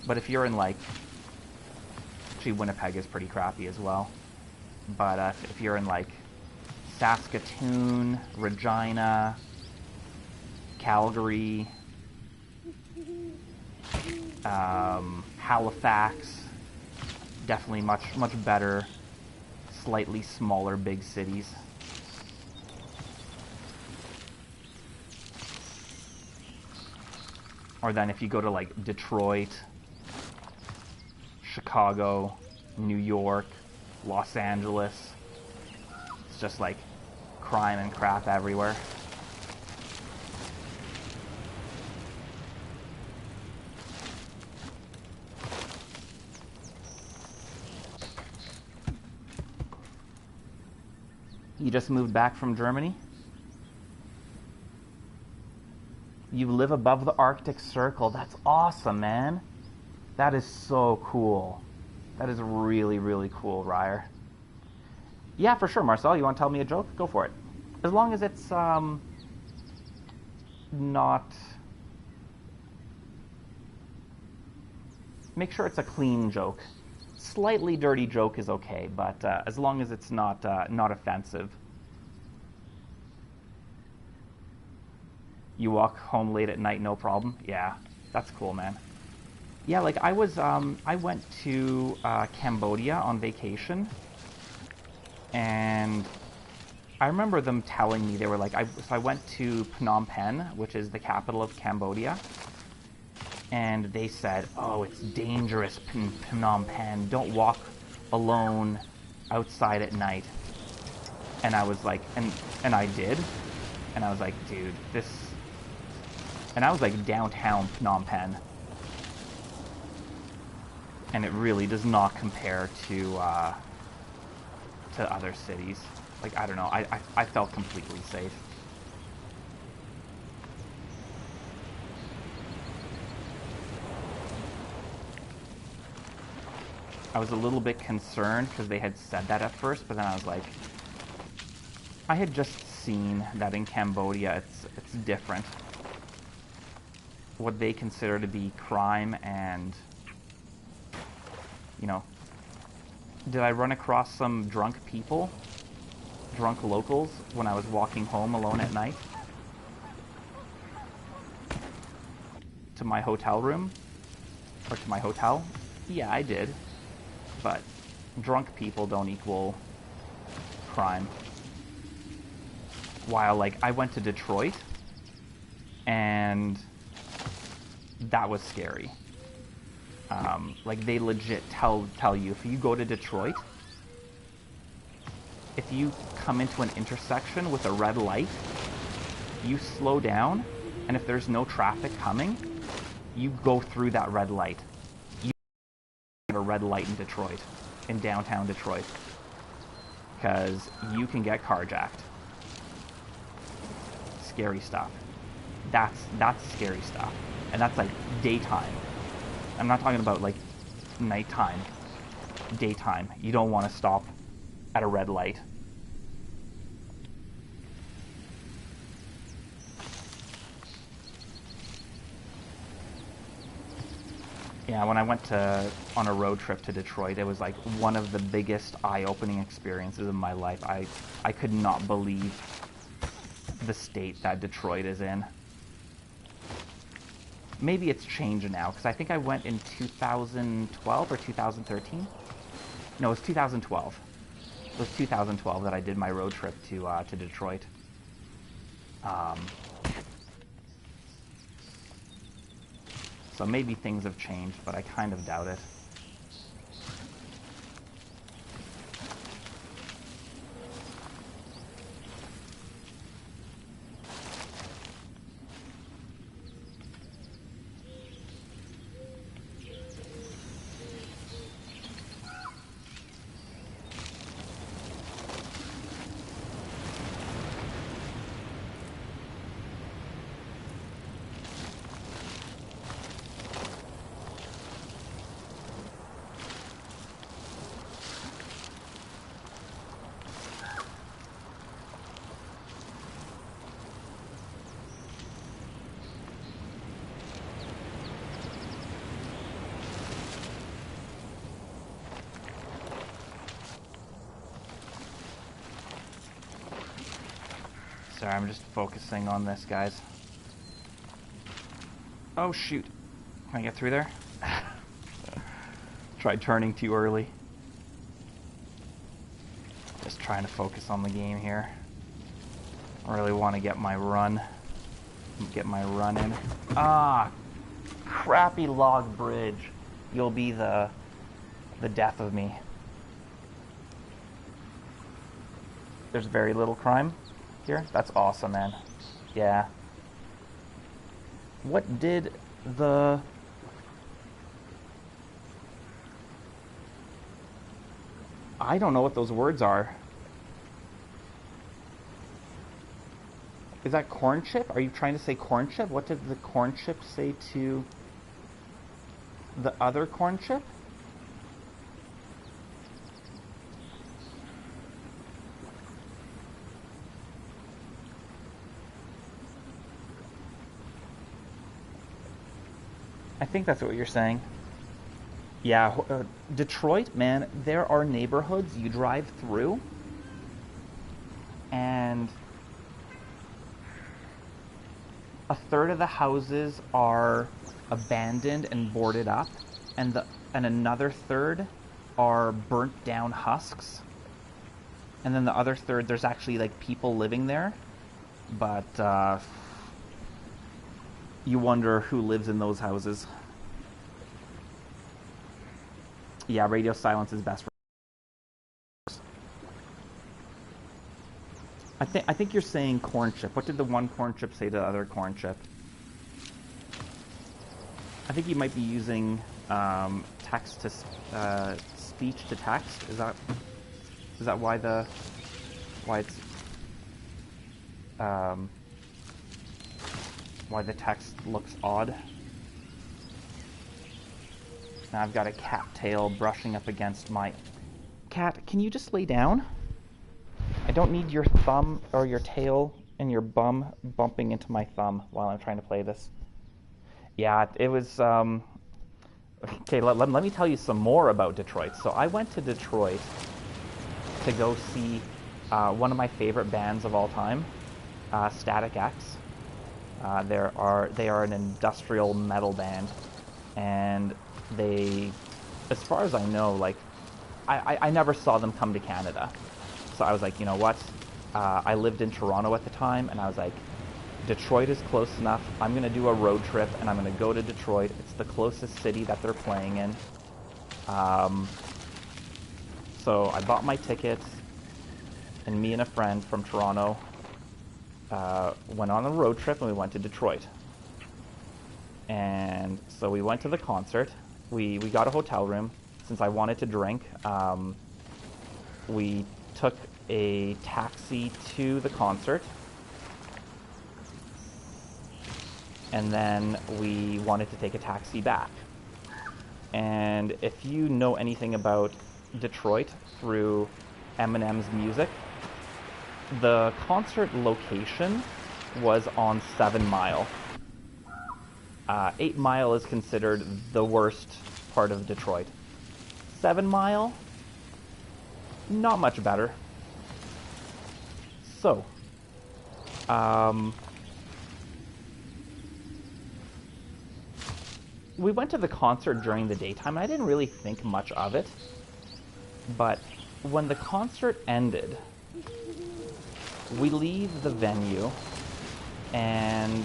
[SPEAKER 1] But if you're in like, actually Winnipeg is pretty crappy as well. But if you're in like Saskatoon, Regina, Calgary, Halifax, definitely much better, slightly smaller big cities. Or then if you go to like Detroit, Chicago, New York, Los Angeles, it's just like crime and crap everywhere. You just moved back from Germany? You live above the Arctic Circle. That's awesome, man. That is so cool. That is really, really cool, Ryer. Yeah, for sure, Marcel. You want to tell me a joke? Go for it. As long as it's not... Make sure it's a clean joke. Slightly dirty joke is okay, but as long as it's not offensive. You walk home late at night, no problem? Yeah, that's cool, man. Yeah, like I went to Cambodia on vacation, and I remember them telling me, they were like, so I went to Phnom Penh, which is the capital of Cambodia, and they said, oh, it's dangerous, Phnom Penh, don't walk alone outside at night. And I was like, and I did, and I was like, dude, this... And I was like downtown Phnom Penh. And it really does not compare to other cities. Like, I don't know, I felt completely safe. I was a little bit concerned because they had said that at first, but then I was like, I had just seen that in Cambodia it's different. What they consider to be crime, and, you know, did I run across some drunk people, drunk locals, when I was walking home alone at night to my hotel room, or to my hotel? Yeah, I did, but drunk people don't equal crime. While, like, I went to Detroit, and that was scary. Like, they legit tell you, if you go to Detroit, if you come into an intersection with a red light, you slow down, and if there's no traffic coming, you go through that red light. You have a red light in Detroit, in downtown Detroit, because you can get carjacked. Scary stuff. That's scary stuff. And that's like daytime. I'm not talking about like nighttime. Daytime. You don't want to stop at a red light. Yeah, when I went on a road trip to Detroit, it was like one of the biggest eye-opening experiences of my life. I could not believe the state that Detroit is in. Maybe it's changed now, because I think I went in 2012 or 2013. No, it was 2012. It was 2012 that I did my road trip to Detroit. So maybe things have changed, but I kind of doubt it. Sorry, I'm just focusing on this, guys. Oh, shoot. Can I get through there? Tried turning too early. Just trying to focus on the game here. I really want to get my run in. Ah, crappy log bridge, you'll be the death of me. There's very little crime here. That's awesome, man. Yeah. What did the... I don't know what those words are. Is that corn chip? Are you trying to say corn chip? What did the corn chip say to the other corn chip? I think that's what you're saying. Yeah, Detroit, man, there are neighborhoods you drive through and a third of the houses are abandoned and boarded up, and another third are burnt down husks. And then the other third, there's actually like people living there, but you wonder who lives in those houses. Yeah, radio silence is best for... I think you're saying corn chip. What did the one corn chip say to the other corn chip? I think you might be using text to speech to text. Is that why it's why the text looks odd? Now I've got a cat tail brushing up against my... Cat, can you just lay down? I don't need your thumb or your tail and your bum bumping into my thumb while I'm trying to play this. Yeah, it was... Okay, let me tell you some more about Detroit. So I went to Detroit to go see one of my favorite bands of all time, Static X. They are an industrial metal band, and they, as far as I know, like, I never saw them come to Canada. So I was like, you know what? I lived in Toronto at the time, and I was like, Detroit is close enough. I'm going to do a road trip, and I'm going to go to Detroit. It's the closest city that they're playing in. So I bought my tickets, and me and a friend from Toronto went on a road trip, and we went to Detroit. And so we went to the concert. We got a hotel room. Since I wanted to drink, we took a taxi to the concert. And then we wanted to take a taxi back. And if you know anything about Detroit through Eminem's music, the concert location was on 7 Mile. 8 Mile is considered the worst part of Detroit. 7 Mile, not much better. So, we went to the concert during the daytime, and I didn't really think much of it. But when the concert ended, we leave the venue, and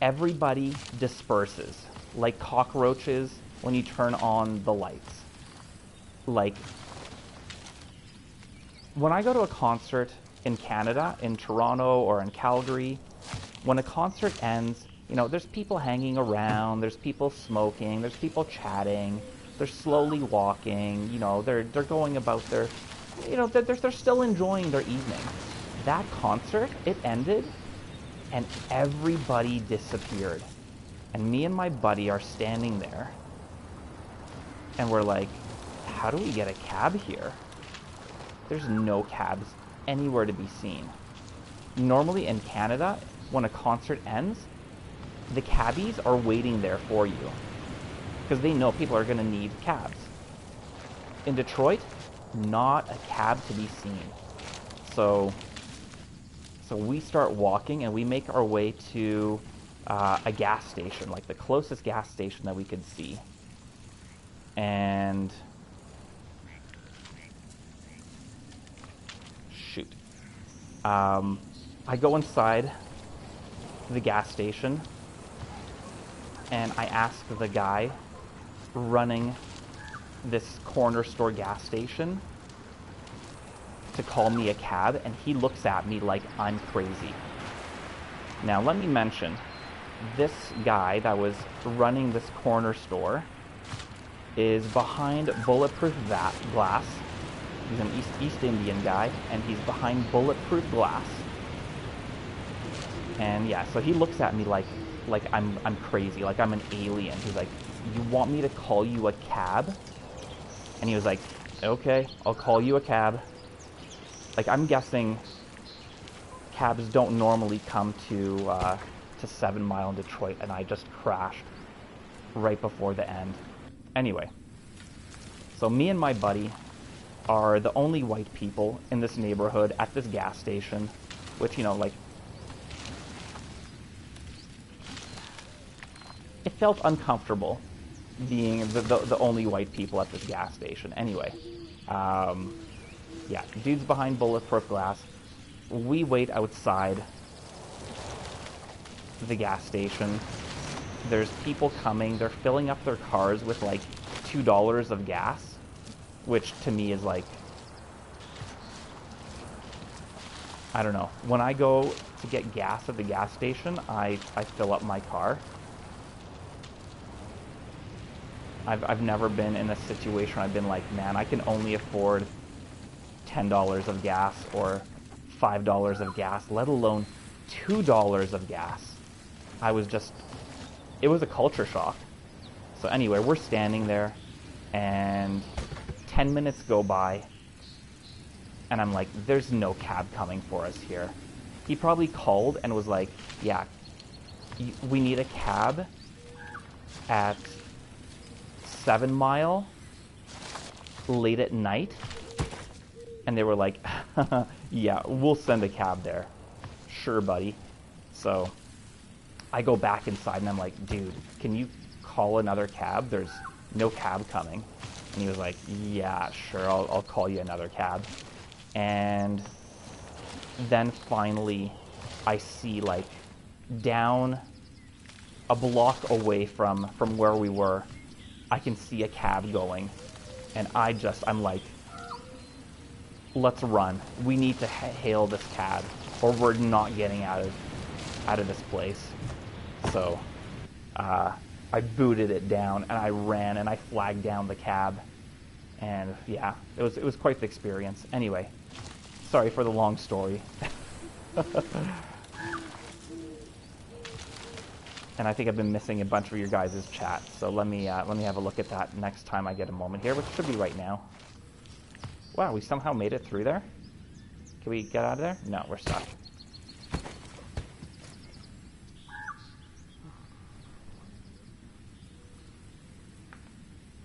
[SPEAKER 1] everybody disperses like cockroaches when you turn on the lights. Like, when I go to a concert in Canada, in Toronto or in Calgary, when a concert ends, you know, there's people hanging around, there's people smoking, there's people chatting, they're slowly walking, you know, they're going about their, you know, they're still enjoying their evening. That concert, it ended, and everybody disappeared. And me and my buddy are standing there, and we're like, how do we get a cab here? There's no cabs anywhere to be seen. Normally in Canada, when a concert ends, the cabbies are waiting there for you because they know people are going to need cabs. In Detroit, not a cab to be seen. So we start walking, and we make our way to a gas station, like the closest gas station that we could see. And shoot. I go inside, the gas station, and I asked the guy running this corner store gas station to call me a cab, and he looks at me like I'm crazy. Now, let me mention, this guy that was running this corner store is behind bulletproof glass. He's an East Indian guy, and he's behind bulletproof glass. And yeah, so he looks at me like I'm crazy, like I'm an alien. He's like, "You want me to call you a cab?" And he was like, "Okay, I'll call you a cab." Like, I'm guessing cabs don't normally come to 7 Mile in Detroit, and I just crashed right before the end. Anyway, so me and my buddy are the only white people in this neighborhood at this gas station, which, you know, like, it felt uncomfortable being the only white people at this gas station. Anyway, yeah, dude's behind bulletproof glass. We wait outside the gas station. There's people coming. They're filling up their cars with like $2 of gas, which to me is like, I don't know. When I go to get gas at the gas station, I fill up my car. I've never been in a situation where I've been like, man, I can only afford $10 of gas or $5 of gas, let alone $2 of gas. It was a culture shock. So anyway, we're standing there, and 10 minutes go by, and I'm like, there's no cab coming for us here. He probably called and was like, yeah, we need a cab at 7 Mile late at night. And they were like, yeah, we'll send a cab there. Sure, buddy. So I go back inside and I'm like, dude, can you call another cab? There's no cab coming. And he was like, yeah, sure, I'll call you another cab. And then finally I see, like, down a block away from where we were, I can see a cab going. And I'm like, let's run. We need to hail this cab, or we're not getting out of this place. So I booted it down, and I ran, and I flagged down the cab. And yeah, it was quite the experience. Anyway, sorry for the long story. And I think I've been missing a bunch of your guys' chat, so let me have a look at that next time I get a moment here, which should be right now. Wow, we somehow made it through there? Can we get out of there? No, we're stuck.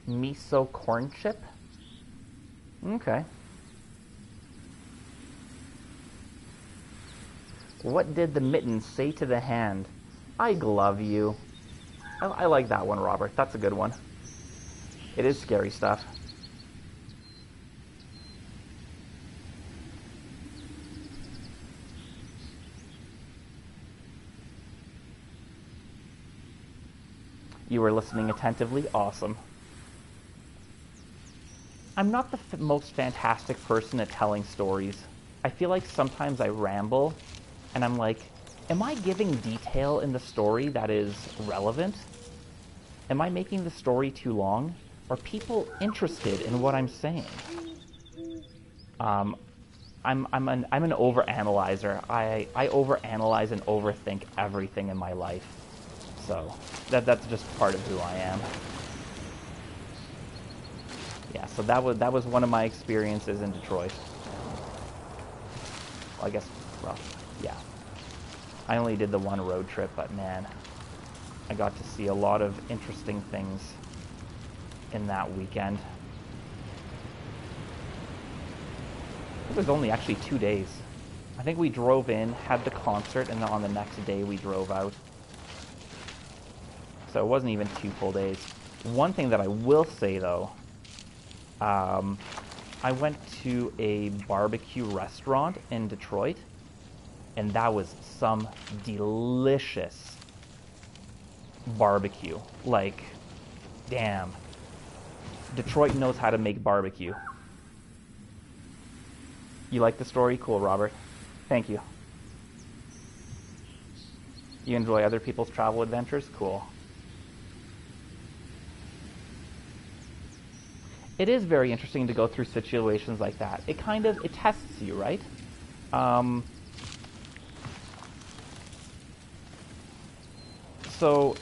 [SPEAKER 1] Miso corn chip? Okay. What did the mitten say to the hand? I glove you. I like that one, Robert. That's a good one. It is scary stuff. You were listening attentively? Awesome. I'm not the most fantastic person at telling stories. I feel like sometimes I ramble, and I'm like, am I giving detail in the story that is relevant? Am I making the story too long? Are people interested in what I'm saying? I'm an overanalyzer. I overanalyze and overthink everything in my life. So that's just part of who I am. Yeah, so that was one of my experiences in Detroit. Well, I guess, well, yeah. I only did the one road trip, but man, I got to see a lot of interesting things in that weekend. It was only actually 2 days. I think we drove in, had the concert, and then on the next day we drove out. So it wasn't even 2 full days. One thing that I will say, though, I went to a barbecue restaurant in Detroit, and that was some delicious barbecue. Like, damn. Detroit knows how to make barbecue. You like the story? Cool, Robert. Thank you. You enjoy other people's travel adventures? Cool. It is very interesting to go through situations like that. It tests you, right? So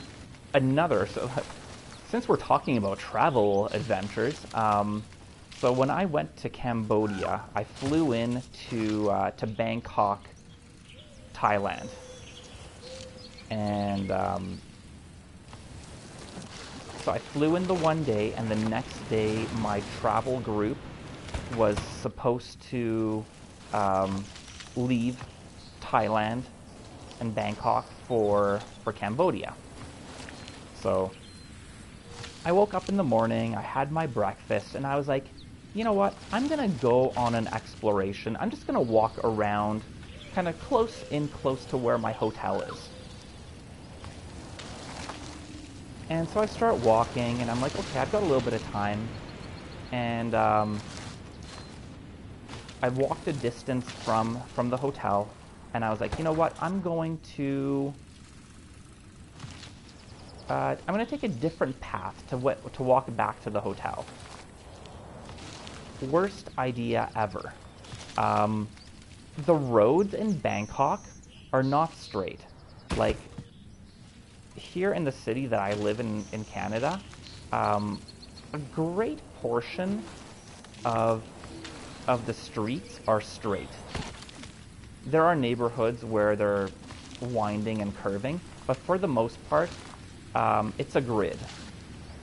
[SPEAKER 1] since we're talking about travel adventures, so when I went to Cambodia, I flew in to Bangkok, Thailand. And so I flew in the one day, and the next day my travel group was supposed to leave Thailand and Bangkok for Cambodia. So I woke up in the morning, I had my breakfast, and I was like, you know what, I'm going to go on an exploration. I'm just going to walk around kind of close to where my hotel is. And so I start walking, and I'm like, okay, I've got a little bit of time. And I walked a distance from the hotel, and I was like, you know what, I'm going to take a different path to walk back to the hotel. Worst idea ever. The roads in Bangkok are not straight. Like, here in the city that I live in Canada, a great portion of the streets are straight. There are neighborhoods where they're winding and curving, but for the most part, it's a grid.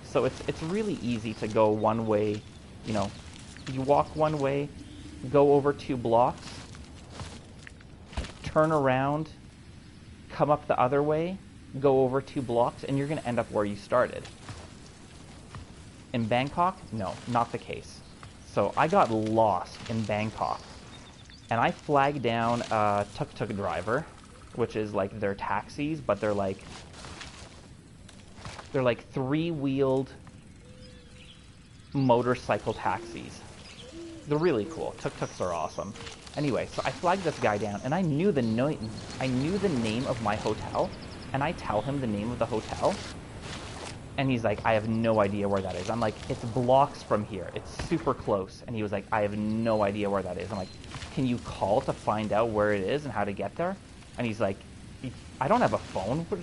[SPEAKER 1] So it's really easy to go one way. You know, you walk one way, go over 2 blocks, turn around, come up the other way, go over 2 blocks, and you're going to end up where you started. In Bangkok, no, not the case. So I got lost in Bangkok, and I flagged down a tuk-tuk driver, which is like their taxis, but they're like 3-wheeled motorcycle taxis. They're really cool. Tuk-tuks are awesome. Anyway, so I flagged this guy down, and I knew the name of my hotel, and I tell him the name of the hotel, and he's like, I have no idea where that is. I'm like, it's blocks from here. It's super close. And he was like, I have no idea where that is. I'm like, can you call to find out where it is and how to get there? And he's like, I don't have a phone. Are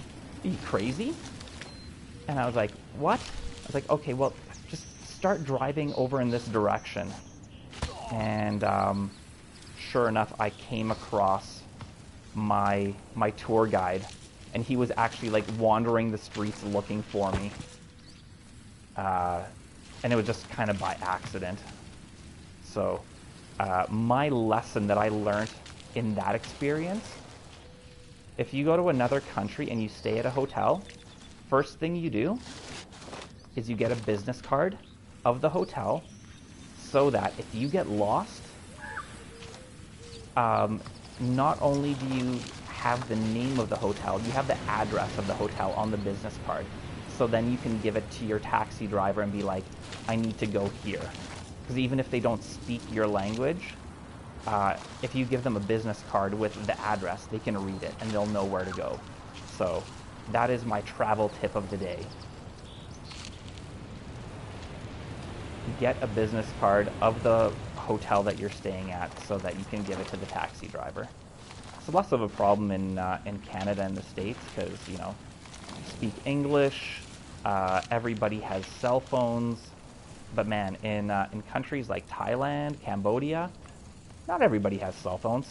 [SPEAKER 1] you crazy? And I was like, what? I was like, okay, well, just start driving over in this direction. And sure enough, I came across my tour guide, and he was actually like wandering the streets looking for me. And it was just kind of by accident. So my lesson that I learned in that experience, if you go to another country and you stay at a hotel, first thing you do is you get a business card of the hotel, so that if you get lost, not only do you have the name of the hotel, you have the address of the hotel on the business card. So then you can give it to your taxi driver and be like, I need to go here. Because even if they don't speak your language, if you give them a business card with the address, they can read it and they'll know where to go. So that is my travel tip of the day. Get a business card of the hotel that you're staying at so that you can give it to the taxi driver. It's less of a problem in Canada and the States because, you know, you speak English, everybody has cell phones, but man, in countries like Thailand, Cambodia, not everybody has cell phones.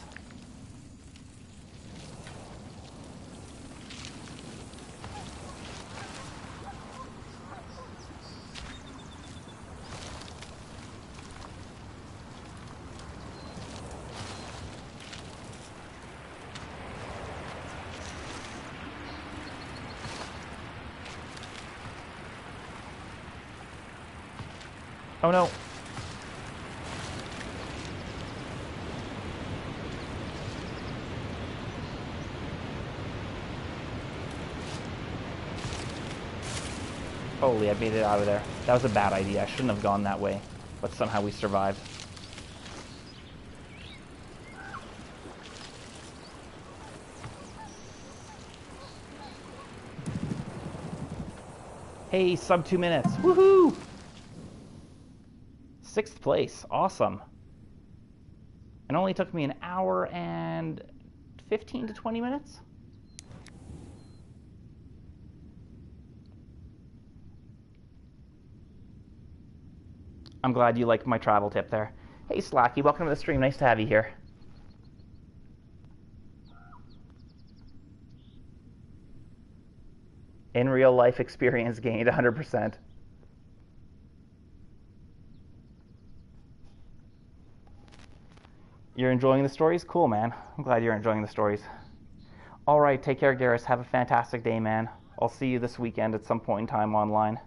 [SPEAKER 1] Oh no. Holy, I made it out of there. That was a bad idea. I shouldn't have gone that way. But somehow we survived. Hey, sub 2 minutes. Woohoo! 6th place. Awesome. It only took me an hour and 15 to 20 minutes. I'm glad you liked my travel tip there. Hey, Slacky, welcome to the stream. Nice to have you here. In real life experience gained 100%. You're enjoying the stories? Cool, man. I'm glad you're enjoying the stories. All right, take care, Garrus. Have a fantastic day, man. I'll see you this weekend at some point in time online.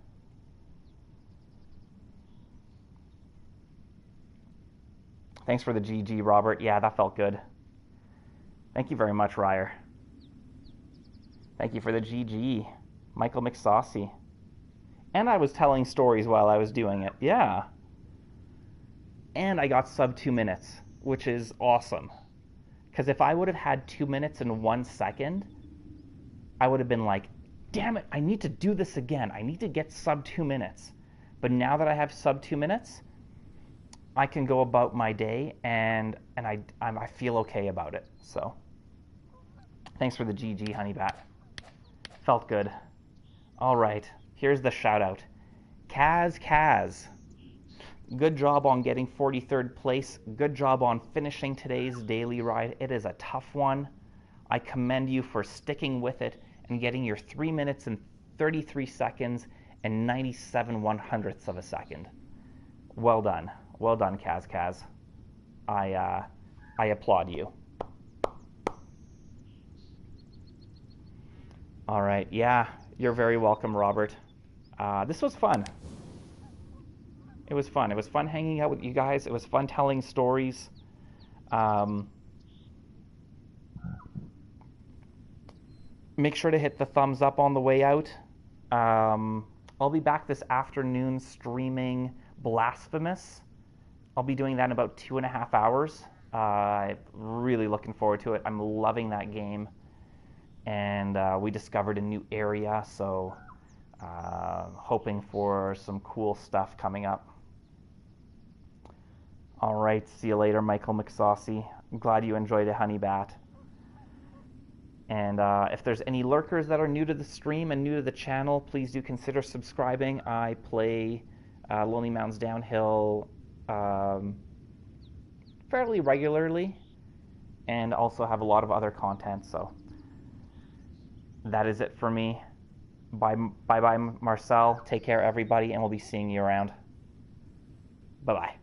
[SPEAKER 1] Thanks for the GG, Robert. Yeah, that felt good. Thank you very much, Ryer. Thank you for the GG, Michael McSaucy. And I was telling stories while I was doing it. Yeah. And I got sub 2 minutes, which is awesome. Because if I would have had 2 minutes and 1 second, I would have been like, damn it, I need to do this again. I need to get sub 2 minutes. But now that I have sub 2 minutes, I can go about my day, and I feel okay about it. So, thanks for the GG, Honeybat. Felt good. All right, here's the shout out. Kaz. Good job on getting 43rd place. Good job on finishing today's daily ride. It is a tough one. I commend you for sticking with it and getting your 3 minutes and 33 seconds and 97 100ths of a second. Well done. Well done, Kaz. I applaud you. All right. Yeah, you're very welcome, Robert. This was fun. It was fun. It was fun hanging out with you guys. It was fun telling stories. Make sure to hit the thumbs up on the way out. I'll be back this afternoon streaming Blasphemous. I'll be doing that in about 2.5 hours. I'm really looking forward to it. I'm loving that game. And we discovered a new area, so hoping for some cool stuff coming up. All right, see you later, Michael McSaucy. I'm glad you enjoyed it, Honeybat. And if there's any lurkers that are new to the stream and new to the channel, please do consider subscribing. I play Lonely Mountains Downhill fairly regularly, and also have a lot of other content. So that is it for me. Bye, Marcel. Take care, everybody, and we'll be seeing you around. Bye-bye.